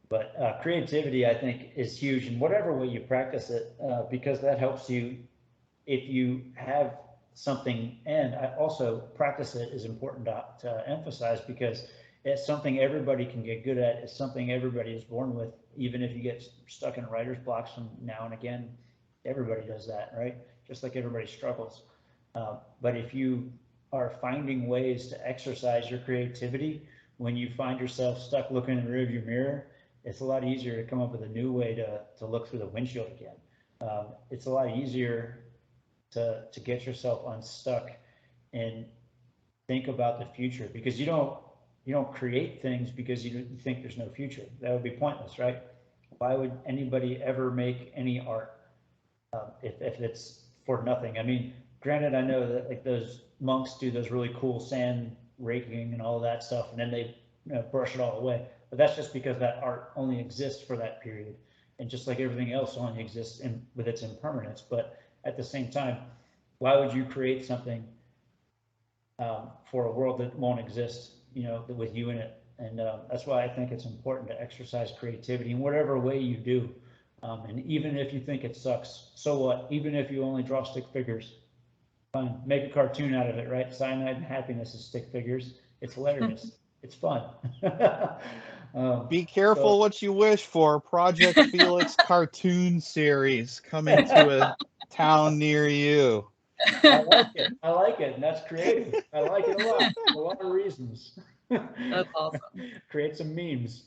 but creativity, I think, is huge in whatever way you practice it, because that helps you if you have something. And I also practice it is important to emphasize because it's something everybody can get good at. It's something everybody is born with, even if you get stuck in writer's blocks from now and again. Everybody does that, right? Just like everybody struggles. But if you are finding ways to exercise your creativity, when you find yourself stuck looking in the rearview mirror, it's a lot easier to come up with a new way to look through the windshield again. It's a lot easier to get yourself unstuck and think about the future, because you don't create things because you think there's no future. That would be pointless, right? Why would anybody ever make any art if it's for nothing? I mean, granted, I know that like those monks do those really cool sand raking and all of that stuff, and then they brush it all away. But that's just because that art only exists for that period, and just like everything else only exists with its impermanence. But at the same time, why would you create something for a world that won't exist, with you in it? And that's why I think it's important to exercise creativity in whatever way you do. And even if you think it sucks, so what? Even if you only draw stick figures, fine. Make a cartoon out of it, right? Cyanide and Happiness is stick figures. It's hilarious. It's fun. Be careful what you wish for. Project Felix cartoon series coming to a town near you. I like it. And that's creative. I like it a lot. For a lot of reasons. That's awesome. Create some memes.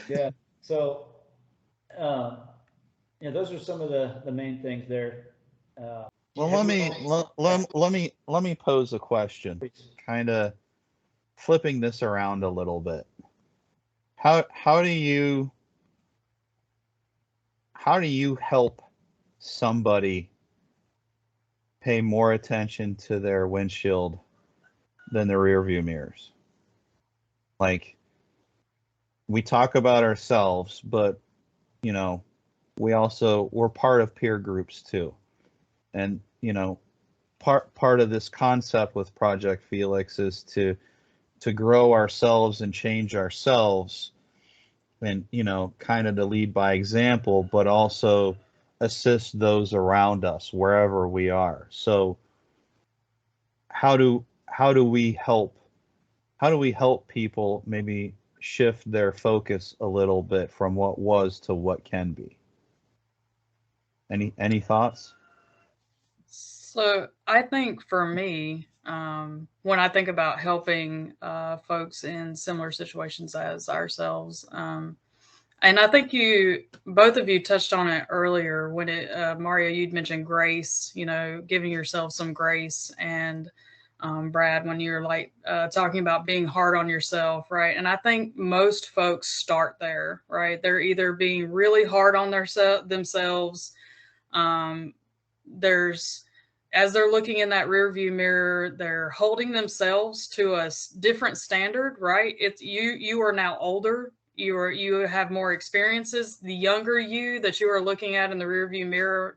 Yeah. So, those are some of the main things there. Well, let me pose a question, kind of flipping this around a little bit. How do you help somebody pay more attention to their windshield than the rear view mirrors? Like, we talk about ourselves, but we're part of peer groups too. And part of this concept with Project Felix is to grow ourselves and change ourselves, and kind of to lead by example, but also assist those around us wherever we are. So how do we help people maybe shift their focus a little bit from what was to what can be? Any thoughts? So I think for me, when I think about helping folks in similar situations as ourselves, and I think both of you touched on it earlier when Mario, you'd mentioned grace, giving yourself some grace, and Brad, when you're like talking about being hard on yourself, right? And I think most folks start there, right? They're either being really hard on themselves. As they're looking in that rear view mirror, they're holding themselves to a different standard, right? It's you are now older. You have more experiences. The younger you that you are looking at in the rear view mirror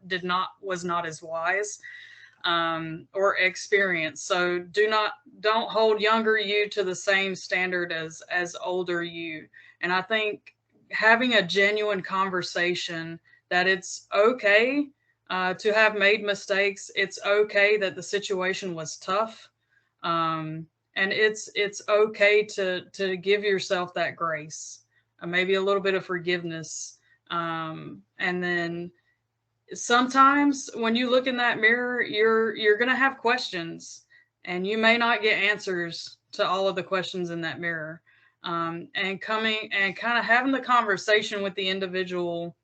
was not as wise or experienced. So don't hold younger you to the same standard as older you. And I think having a genuine conversation that it's okay to have made mistakes. It's okay that the situation was tough. And it's okay to give yourself that grace, maybe a little bit of forgiveness. And then sometimes when you look in that mirror, you're going to have questions, and you may not get answers to all of the questions in that mirror. And coming and kind of having the conversation with the individual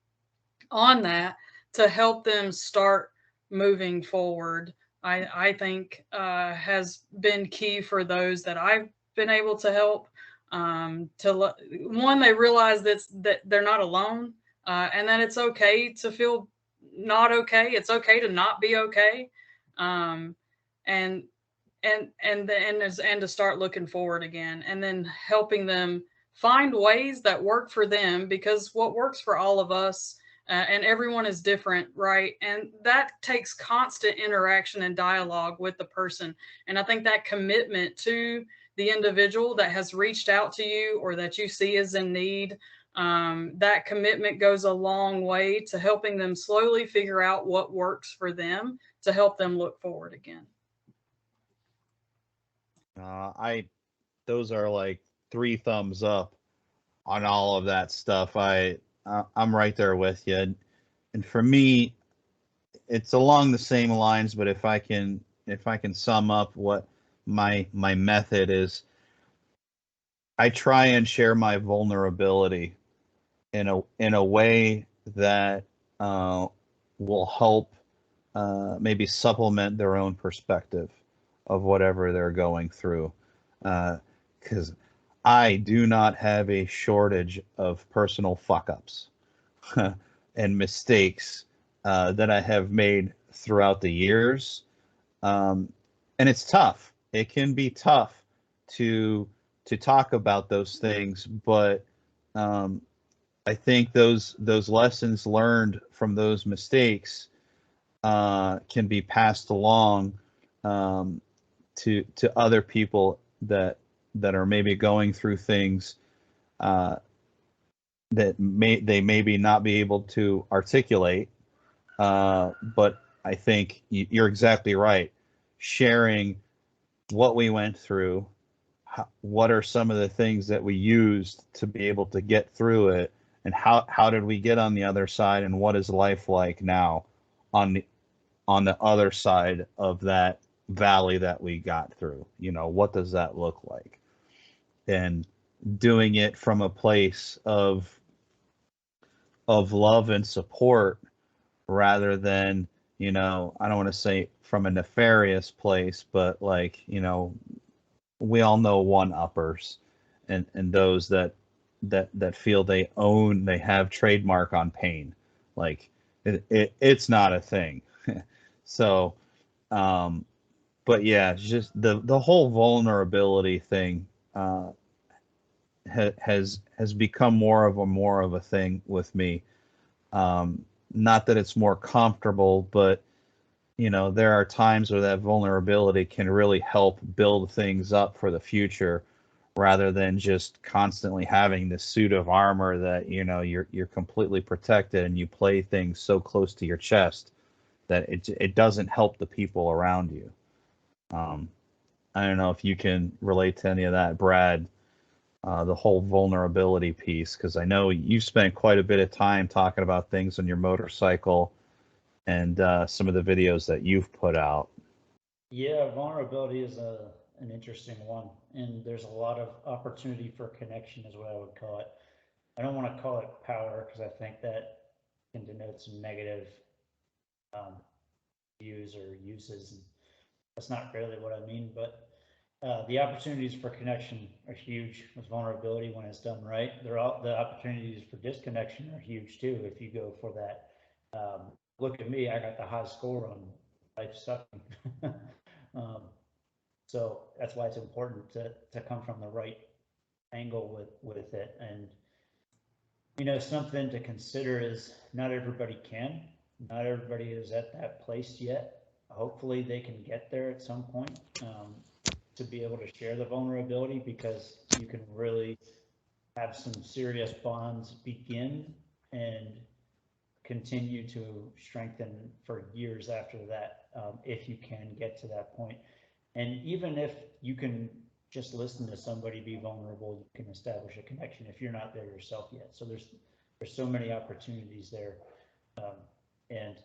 on that to help them start moving forward, I think has been key for those that I've been able to help. One, they realize that they're not alone, and that it's okay to feel not okay. It's okay to not be okay, and to start looking forward again, and then helping them find ways that work for them, because what works for all of us, and everyone is different, right? And that takes constant interaction and dialogue with the person. And I think that commitment to the individual that has reached out to you or that you see is in need, that commitment goes a long way to helping them slowly figure out what works for them to help them look forward again. Those are like 3 thumbs up on all of that stuff. I'm right there with you. And for me, it's along the same lines, but if I can sum up what my method is, I try and share my vulnerability in a way that will help maybe supplement their own perspective of whatever they're going through. Because I do not have a shortage of personal fuck ups and mistakes that I have made throughout the years. And it's tough. It can be tough to talk about those things, but I think those lessons learned from those mistakes can be passed along to other people that are maybe going through things that they maybe not be able to articulate. But I think you're exactly right. Sharing what we went through, what are some of the things that we used to be able to get through it, and how did we get on the other side, and what is life like now on the other side of that valley that we got through? What does that look like? And doing it from a place of love and support, rather than, I don't want to say from a nefarious place, but like, we all know one-uppers and those that feel they have trademark on pain. Like it's not a thing. So, but yeah, just the whole vulnerability thing has become more of a thing with me. Not that it's more comfortable, but there are times where that vulnerability can really help build things up for the future, rather than just constantly having this suit of armor that you're completely protected, and you play things so close to your chest that it doesn't help the people around you. I don't know if you can relate to any of that, Brad. The whole vulnerability piece, because I know you spent quite a bit of time talking about things on your motorcycle and some of the videos that you've put out. Yeah, vulnerability is an interesting one, and there's a lot of opportunity for connection is what I would call it. I don't want to call it power, because I think that can denote some negative views or uses, and that's not really what I mean. But the opportunities for connection are huge with vulnerability when it's done right. The opportunities for disconnection are huge too if you go for that. Look at me, I got the high score on life sucking. So that's why it's important to come from the right angle with it. And something to consider is not everybody can. Not everybody is at that place yet. Hopefully they can get there at some point, to be able to share the vulnerability, because you can really have some serious bonds begin and continue to strengthen for years after that, if you can get to that point. And even if you can just listen to somebody be vulnerable, you can establish a connection if you're not there yourself yet. So there's so many opportunities there. And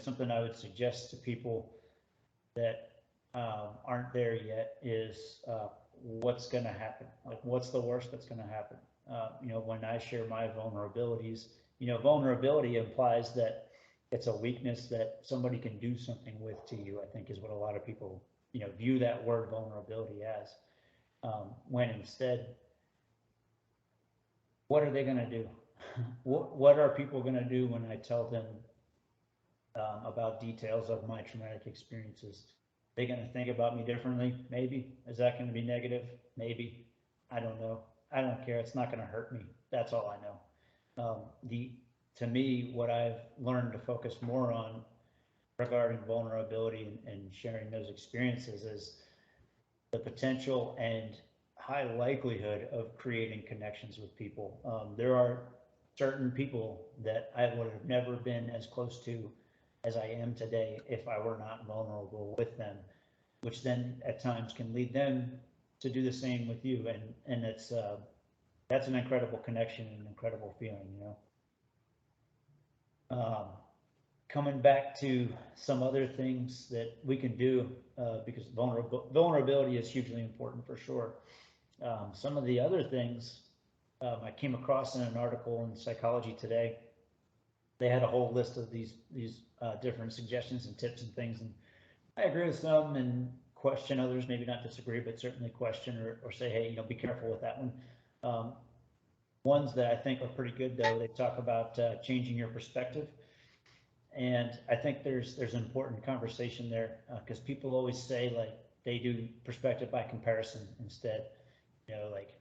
something I would suggest to people that aren't there yet is what's going to happen. Like, what's the worst that's going to happen? When I share my vulnerabilities, vulnerability implies that it's a weakness that somebody can do something with to you, I think is what a lot of people, view that word vulnerability as. When instead, what are they going to do? What are people going to do when I tell them about details of my traumatic experiences? They going to think about me differently? Maybe. Is that going to be negative? Maybe. I don't know. I don't care. It's not going to hurt me. That's all I know. To me, what I've learned to focus more on regarding vulnerability and sharing those experiences is the potential and high likelihood of creating connections with people. There are certain people that I would have never been as close to as I am today if I were not vulnerable with them, which then at times can lead them to do the same with you. And it's that's an incredible connection and an incredible feeling, you know. Coming back to some other things that we can do, because vulnerability is hugely important for sure. Some of the other things I came across in an article in Psychology Today. They had a whole list of these different suggestions and tips and things, and I agree with some and question others, maybe not disagree, but certainly question or say, hey, you know, be careful with that one. Ones that I think are pretty good though, they talk about changing your perspective. And I think there's an important conversation there, because people always say like they do perspective by comparison instead, you know, like,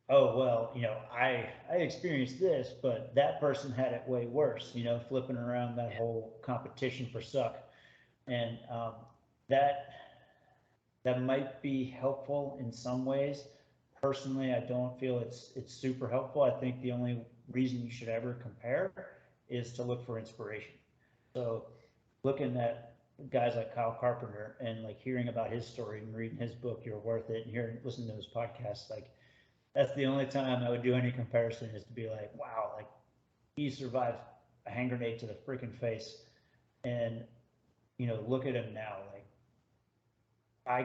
oh, well, you know, I experienced this, but that person had it way worse, you know, flipping around that whole competition for suck. And that might be helpful in some ways. Personally, I don't feel it's super helpful. I think the only reason you should ever compare is to look for inspiration. So looking at guys like Kyle Carpenter and like hearing about his story and reading his book, You're Worth It, and listening to his podcast, like that's the only time I would do any comparison, is to be like, wow, like he survived a hand grenade to the freaking face, and you know, look at him now. Like I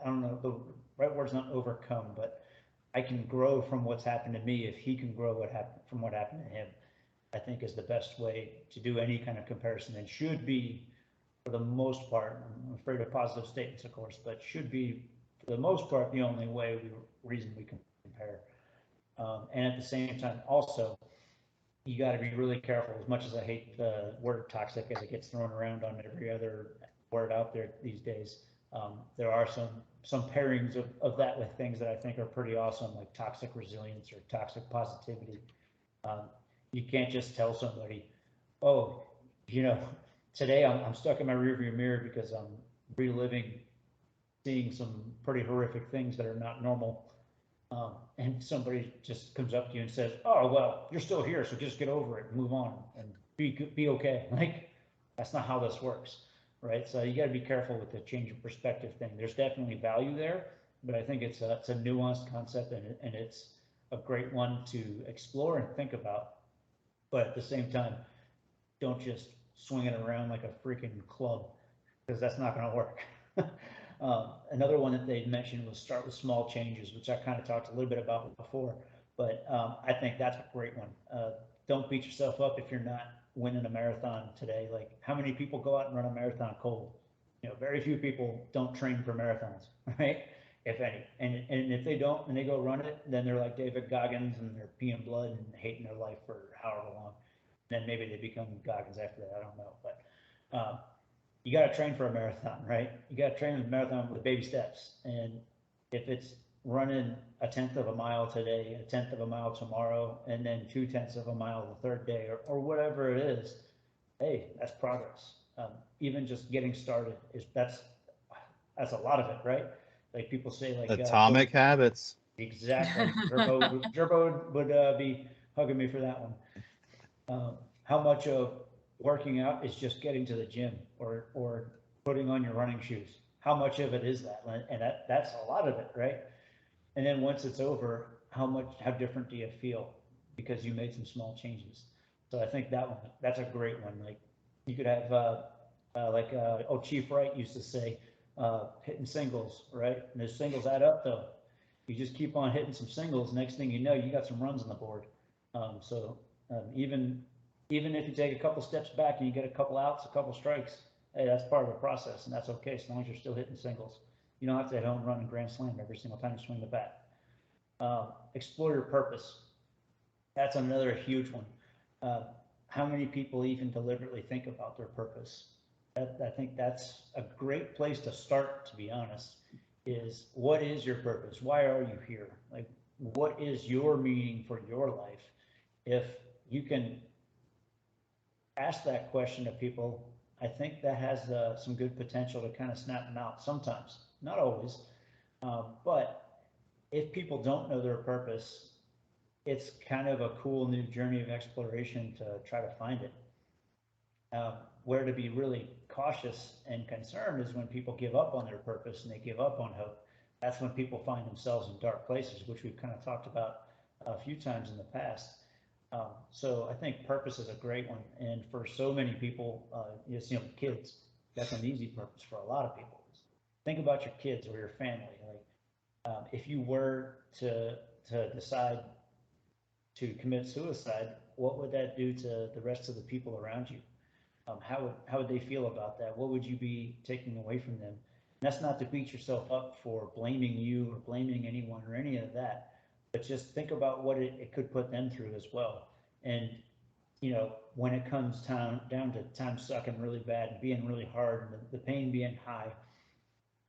don't know, the right word's not overcome, but I can grow from what's happened to me if he can grow from what happened to him. I think is the best way to do any kind of comparison, and should be, for the most part, I'm afraid of positive statements, of course, but should be, for the most part, the only reason we can compare. And at the same time, also, you got to be really careful. As much as I hate the word toxic as it gets thrown around on every other word out there these days, there are some pairings of that with things that I think are pretty awesome, like toxic resilience or toxic positivity. You can't just tell somebody, oh, you know, today I'm stuck in my rearview mirror because I'm reliving seeing some pretty horrific things that are not normal. And somebody just comes up to you and says, oh, well, you're still here, so just get over it and move on and be okay. Like, that's not how this works, right? So you got to be careful with the change of perspective thing. There's definitely value there, but I think it's a nuanced concept, and it's a great one to explore and think about. But at the same time, don't just swing it around like a freaking club, because that's not going to work. Another one that they mentioned was start with small changes, which I kind of talked a little bit about before, but I think that's a great one. Don't beat yourself up if you're not winning a marathon today. Like, how many people go out and run a marathon cold? You know, very few people don't train for marathons, right? If any. And if they don't and they go run it, then they're like David Goggins and they're peeing blood and hating their life for however long. Then maybe they become Goggins after that. I don't know. But you got to train for a marathon, right? You got to train a marathon with baby steps. And if it's running 1/10 of a mile today, 1/10 of a mile tomorrow, and then 2/10 of a mile the third day, or whatever it is, hey, that's progress. Even just getting started that's a lot of it, right? Like people say, like Atomic Habits. Exactly. Gerbo would be hugging me for that one. How much of working out is just getting to the gym or putting on your running shoes? How much of it is that? And that's a lot of it, right? And then once it's over, how different do you feel because you made some small changes? So I think that's a great one. Like you could have Chief Wright used to say, hitting singles, right? And those singles add up though. You just keep on hitting some singles. Next thing you know, you got some runs on the board. Even if you take a couple steps back and you get a couple outs, a couple strikes, hey, that's part of the process, and that's okay as long as you're still hitting singles. You don't have to hit home run and grand slam every single time you swing the bat. Explore your purpose. That's another huge one. How many people even deliberately think about their purpose? I think that's a great place to start, to be honest, is what is your purpose? Why are you here? Like, what is your meaning for your life? If you can ask that question to people, I think that has some good potential to kind of snap them out sometimes, not always. But if people don't know their purpose, it's kind of a cool new journey of exploration to try to find it. Where to be really cautious and concerned is when people give up on their purpose and they give up on hope. That's when people find themselves in dark places, which we've kind of talked about a few times in the past. So I think purpose is a great one. And for so many people, kids, that's an easy purpose for a lot of people. Think about your kids or your family. Like, if you were to decide to commit suicide, what would that do to the rest of the people around you? How would they feel about that? What would you be taking away from them? And that's not to beat yourself up for blaming you or blaming anyone or any of that, but just think about what it could put them through as well. And when it comes down to time sucking really bad and being really hard and the pain being high,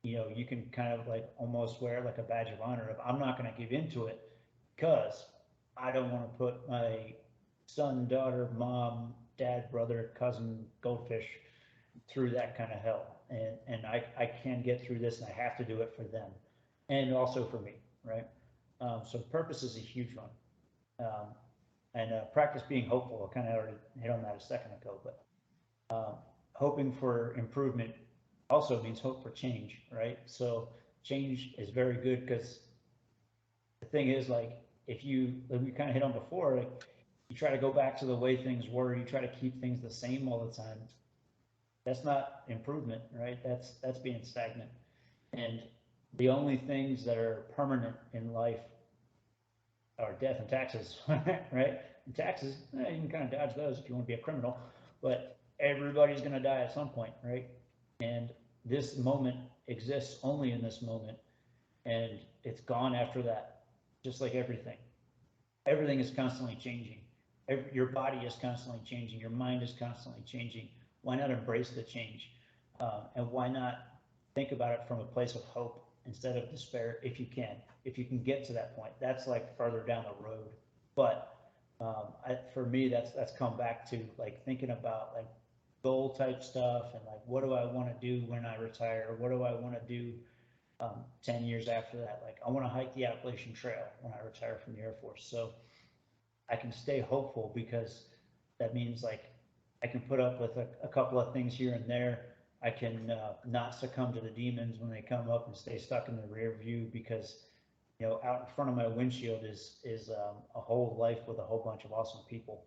you can kind of like almost wear like a badge of honor of I'm not going to give into it because I don't want to put my son, daughter, mom, dad, brother, cousin, goldfish through that kind of hell. And I can get through this and I have to do it for them and also for me, right? So purpose is a huge one. And practice being hopeful. I kind of already hit on that a second ago, but hoping for improvement also means hope for change, right? So change is very good because the thing is, like, if like we kind of hit on before, like you try to go back to the way things were, you try to keep things the same all the time. That's not improvement, right? That's being stagnant. And the only things that are permanent in life are death and taxes, right? And taxes, you can kind of dodge those if you want to be a criminal, but everybody's going to die at some point, right? And this moment exists only in this moment, and it's gone after that, just like everything. Everything is constantly changing. Your body is constantly changing. Your mind is constantly changing. Why not embrace the change? And why not think about it from a place of hope instead of despair if you can get to that point. That's like further down the road. But for me, that's come back to like thinking about like goal type stuff and like, what do I want to do when I retire? What do I want to do 10 years after that? Like, I want to hike the Appalachian Trail when I retire from the Air Force. So I can stay hopeful because that means like I can put up with a couple of things here and there. I can not succumb to the demons when they come up and stay stuck in the rear view because, out in front of my windshield is a whole life with a whole bunch of awesome people.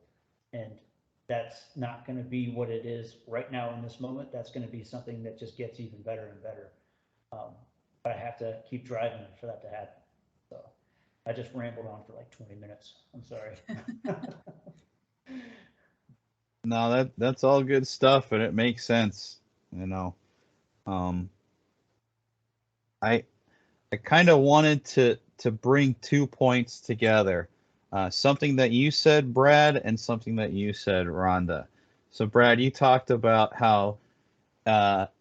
And that's not going to be what it is right now in this moment. That's going to be something that just gets even better and better. But I have to keep driving for that to happen. So I just rambled on for like 20 minutes. I'm sorry. No, that's all good stuff, and it makes sense. I kind of wanted to bring 2 points together, something that you said, Brad, and something that you said, Rhonda. So, Brad, you talked about how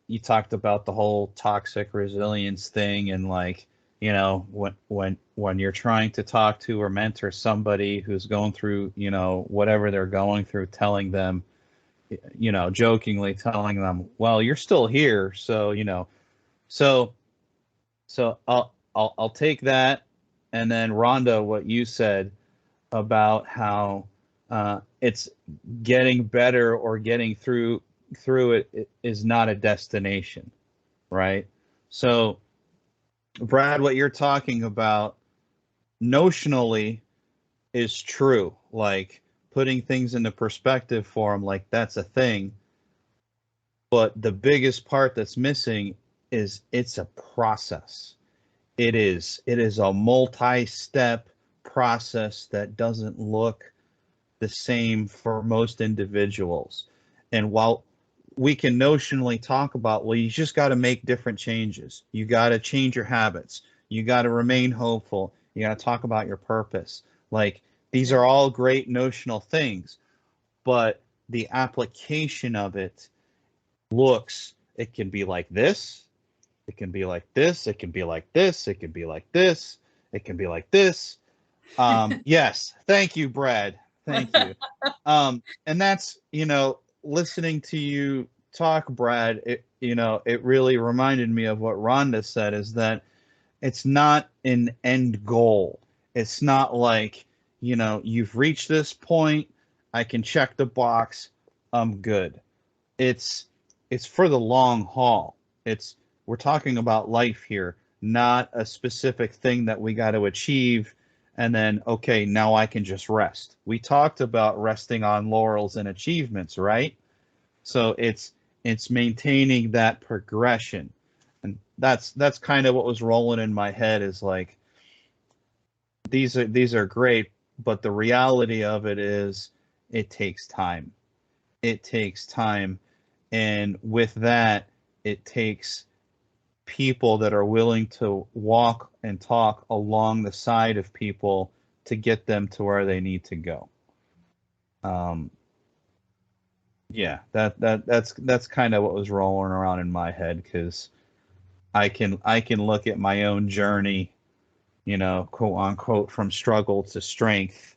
you talked about the whole toxic resilience thing, and like, when you're trying to talk to or mentor somebody who's going through, whatever they're going through, telling them, jokingly telling them, well, you're still here, so so I'll take that, and then Rhonda, what you said about how it's getting better or getting through it is not a destination, right? So, Brad, what you're talking about notionally is true, like putting things into perspective for them, like that's a thing. But the biggest part that's missing is it's a process. It is a multi-step process that doesn't look the same for most individuals. And while we can notionally talk about, well, you just got to make different changes. You got to change your habits. You got to remain hopeful. You got to talk about your purpose. Like, these are all great notional things, but the application of it it can be like this, it can be like this, it can be like this, it can be like this, it can be like this. Yes, thank you, Brad. Thank you. And that's, listening to you talk, Brad, it really reminded me of what Rhonda said, is that it's not an end goal. It's not like, you've reached this point, I can check the box, I'm good. It's for the long haul. We're talking about life here, not a specific thing that we got to achieve and then, okay, now I can just rest. We talked about resting on laurels and achievements, right? So it's maintaining that progression. And that's kind of what was rolling in my head, is like, these are great, but the reality of it is it takes time. It takes time. And with that, it takes people that are willing to walk and talk along the side of people to get them to where they need to go. Yeah, that's kind of what was rolling around in my head, because I can look at my own journey, quote unquote, from struggle to strength,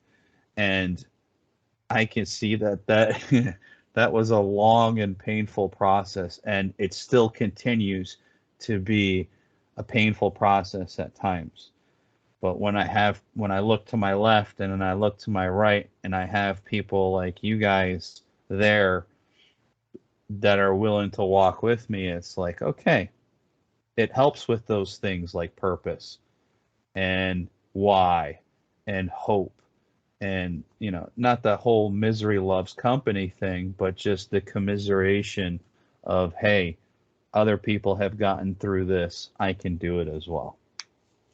and I can see that that was a long and painful process, and it still continues to be a painful process at times. But when I look to my left and then I look to my right, and I have people like you guys there that are willing to walk with me, it's like, okay, it helps with those things like purpose and why and hope, and not the whole misery loves company thing, but just the commiseration of, hey, other people have gotten through this, I can do it as well.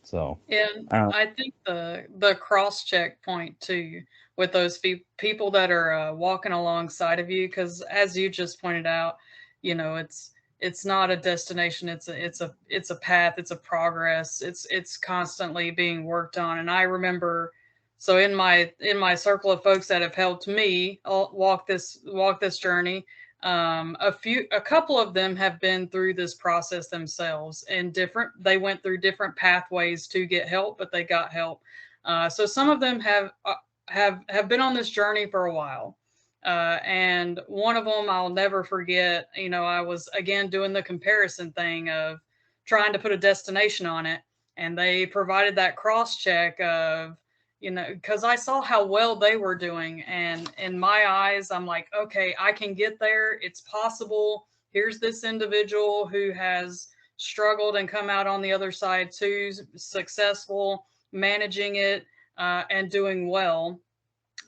So And I think the cross check point too, with those people that are walking alongside of you, because as you just pointed out, it's not a destination, it's a path, it's a progress, it's constantly being worked on. And I remember, so in my circle of folks that have helped me walk this journey, a couple of them have been through this process themselves, and they went through different pathways to get help, but they got help. So some of them have been on this journey for a while. And one of them I'll never forget, I was again doing the comparison thing of trying to put a destination on it. And they provided that cross check of, because I saw how well they were doing. And in my eyes, I'm like, okay, I can get there. It's possible. Here's this individual who has struggled and come out on the other side too, successful, managing it, and doing well.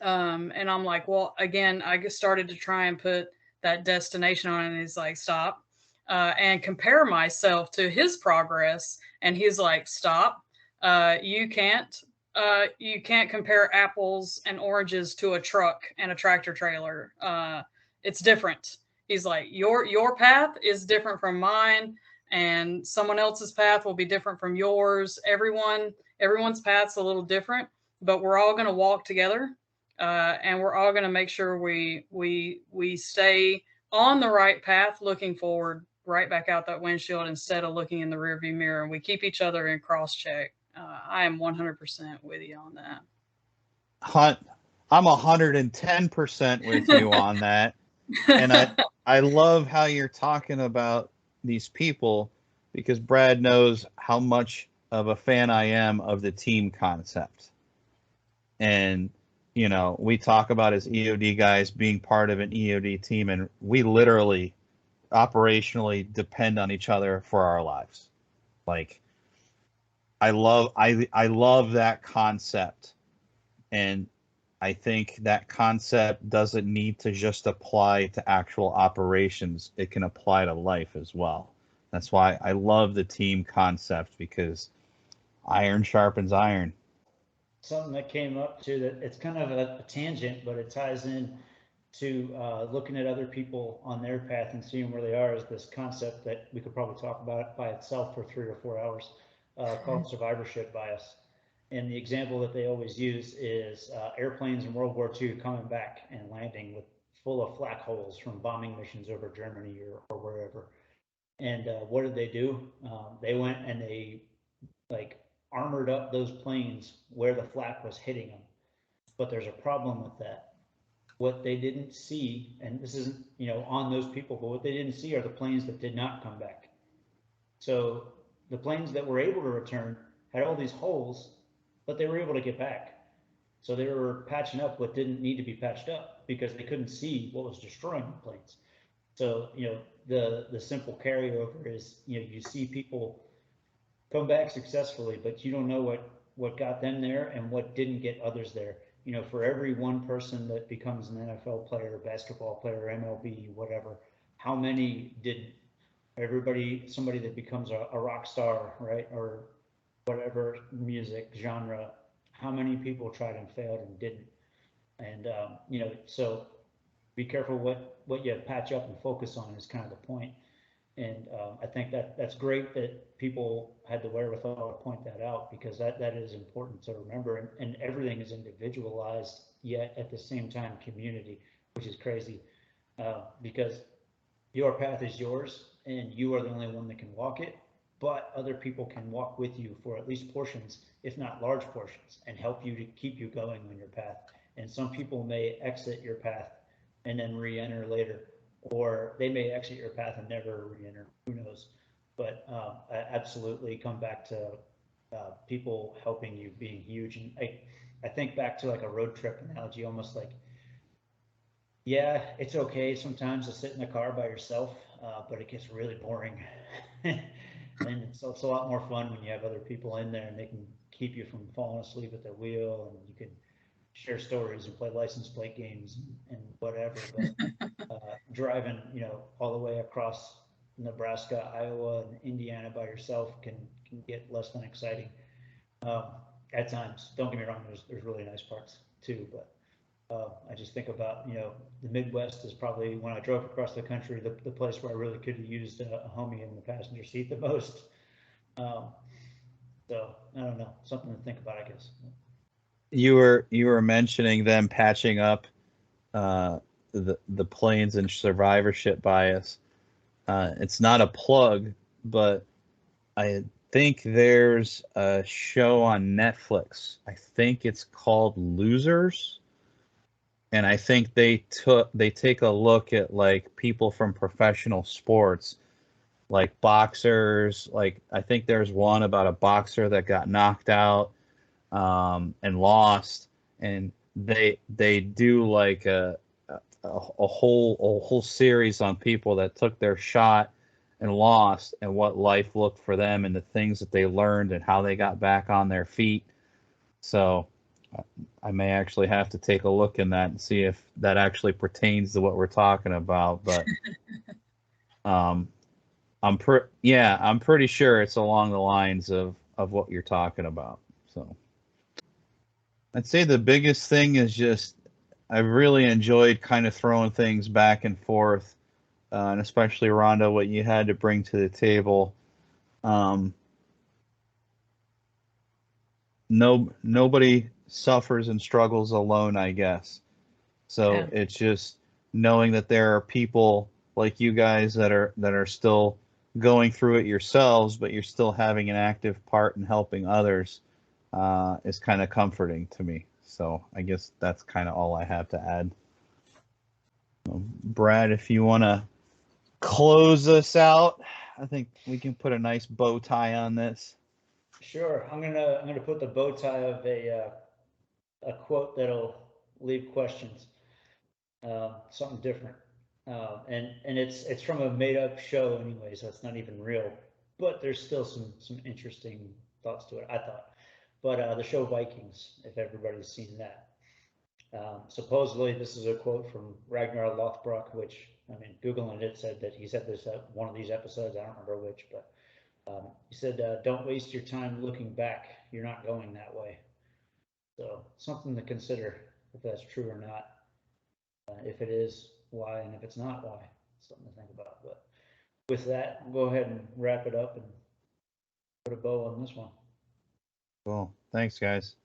And I'm like, well, again, I just started to try and put that destination on it. And he's like, stop, and compare myself to his progress. And he's like, stop. You can't compare apples and oranges to a truck and a tractor trailer. It's different. He's like, your path is different from mine, and someone else's path will be different from yours. Everyone's path's a little different, but we're all going to walk together, and we're all going to make sure we stay on the right path, looking forward, right back out that windshield instead of looking in the rearview mirror. And we keep each other in cross check. I am 100% with you on that. I'm 110% with you on that. And I love how you're talking about these people, because Brad knows how much of a fan I am of the team concept. And, we talk about as EOD guys being part of an EOD team, and we literally operationally depend on each other for our lives. Like, I love that concept, and I think that concept doesn't need to just apply to actual operations. It can apply to life as well. That's why I love the team concept, because iron sharpens iron. Something that came up too, that it's kind of a tangent, but it ties in to looking at other people on their path and seeing where they are, is this concept that we could probably talk about by itself for 3 or 4 hours, called survivorship bias. And the example that they always use is airplanes in World War II coming back and landing with full of flak holes from bombing missions over Germany or wherever. And what did they do? They went and they like armored up those planes where the flak was hitting them. But there's a problem with that. What they didn't see, and this isn't, on those people, but what they didn't see are the planes that did not come back. So the planes that were able to return had all these holes, but they were able to get back. So they were patching up what didn't need to be patched up because they couldn't see what was destroying the planes. So, the simple carryover is, you see people come back successfully, but you don't know what got them there and what didn't get others there. For every one person that becomes an NFL player, basketball player, MLB, whatever, how many didn't? Somebody that becomes a rock star, right? Or whatever music genre, how many people tried and failed and didn't? And, so be careful what you patch up and focus on is kind of the point. And I think that's great that people had the wherewithal to point that out, because that is important to remember. And everything is individualized, yet at the same time community, which is crazy, because your path is yours and you are the only one that can walk it, but other people can walk with you for at least portions, if not large portions, and help you to keep you going on your path. And some people may exit your path and then re-enter later, or they may exit your path and never re-enter, who knows? But I absolutely come back to people helping you being huge. And I think back to like a road trip analogy, almost like, yeah, it's okay sometimes to sit in the car by yourself, but it gets really boring. And it's a lot more fun when you have other people in there and they can keep you from falling asleep at the wheel, and you can share stories and play license plate games and whatever. But driving, all the way across Nebraska, Iowa, and Indiana by yourself can get less than exciting at times. Don't get me wrong, there's really nice parts too, but I just think about, the Midwest is probably, when I drove across the country, the place where I really could have used a homie in the passenger seat the most. So I don't know, something to think about, I guess. You were mentioning them patching up the planes and survivorship bias. It's not a plug, but I think there's a show on Netflix. I think it's called Losers. And I think they take a look at like people from professional sports, like boxers. Like I think there's one about a boxer that got knocked out and lost, and they do like a whole series on people that took their shot and lost, and what life looked for them, and the things that they learned, and how they got back on their feet. So I may actually have to take a look in that and see if that actually pertains to what we're talking about. But I'm pretty sure it's along the lines of what you're talking about. So I'd say the biggest thing is just I've really enjoyed kind of throwing things back and forth, and especially Rhonda, what you had to bring to the table. Nobody suffers and struggles alone, I guess. So Yeah. it's just knowing that there are people like you guys that are still going through it yourselves, but you're still having an active part in helping others, is kind of comforting to me. So I guess that's kind of all I have to add. Brad, if you want to close us out, I think we can put a nice bow tie on this. Sure, I'm gonna put the bow tie of a quote that'll leave questions, something different, and it's from a made up show anyway, so it's not even real, but there's still some interesting thoughts to it, I thought. But the show Vikings, if everybody's seen that, supposedly this is a quote from Ragnar Lothbrok, which, I mean, Googling it said that he said this at one of these episodes, I don't remember which, but he said, don't waste your time looking back. You're not going that way. So something to consider if that's true or not. If it is, why, and if it's not, why. Something to think about. But with that, we'll go ahead and wrap it up and put a bow on this one. Cool. Thanks, guys.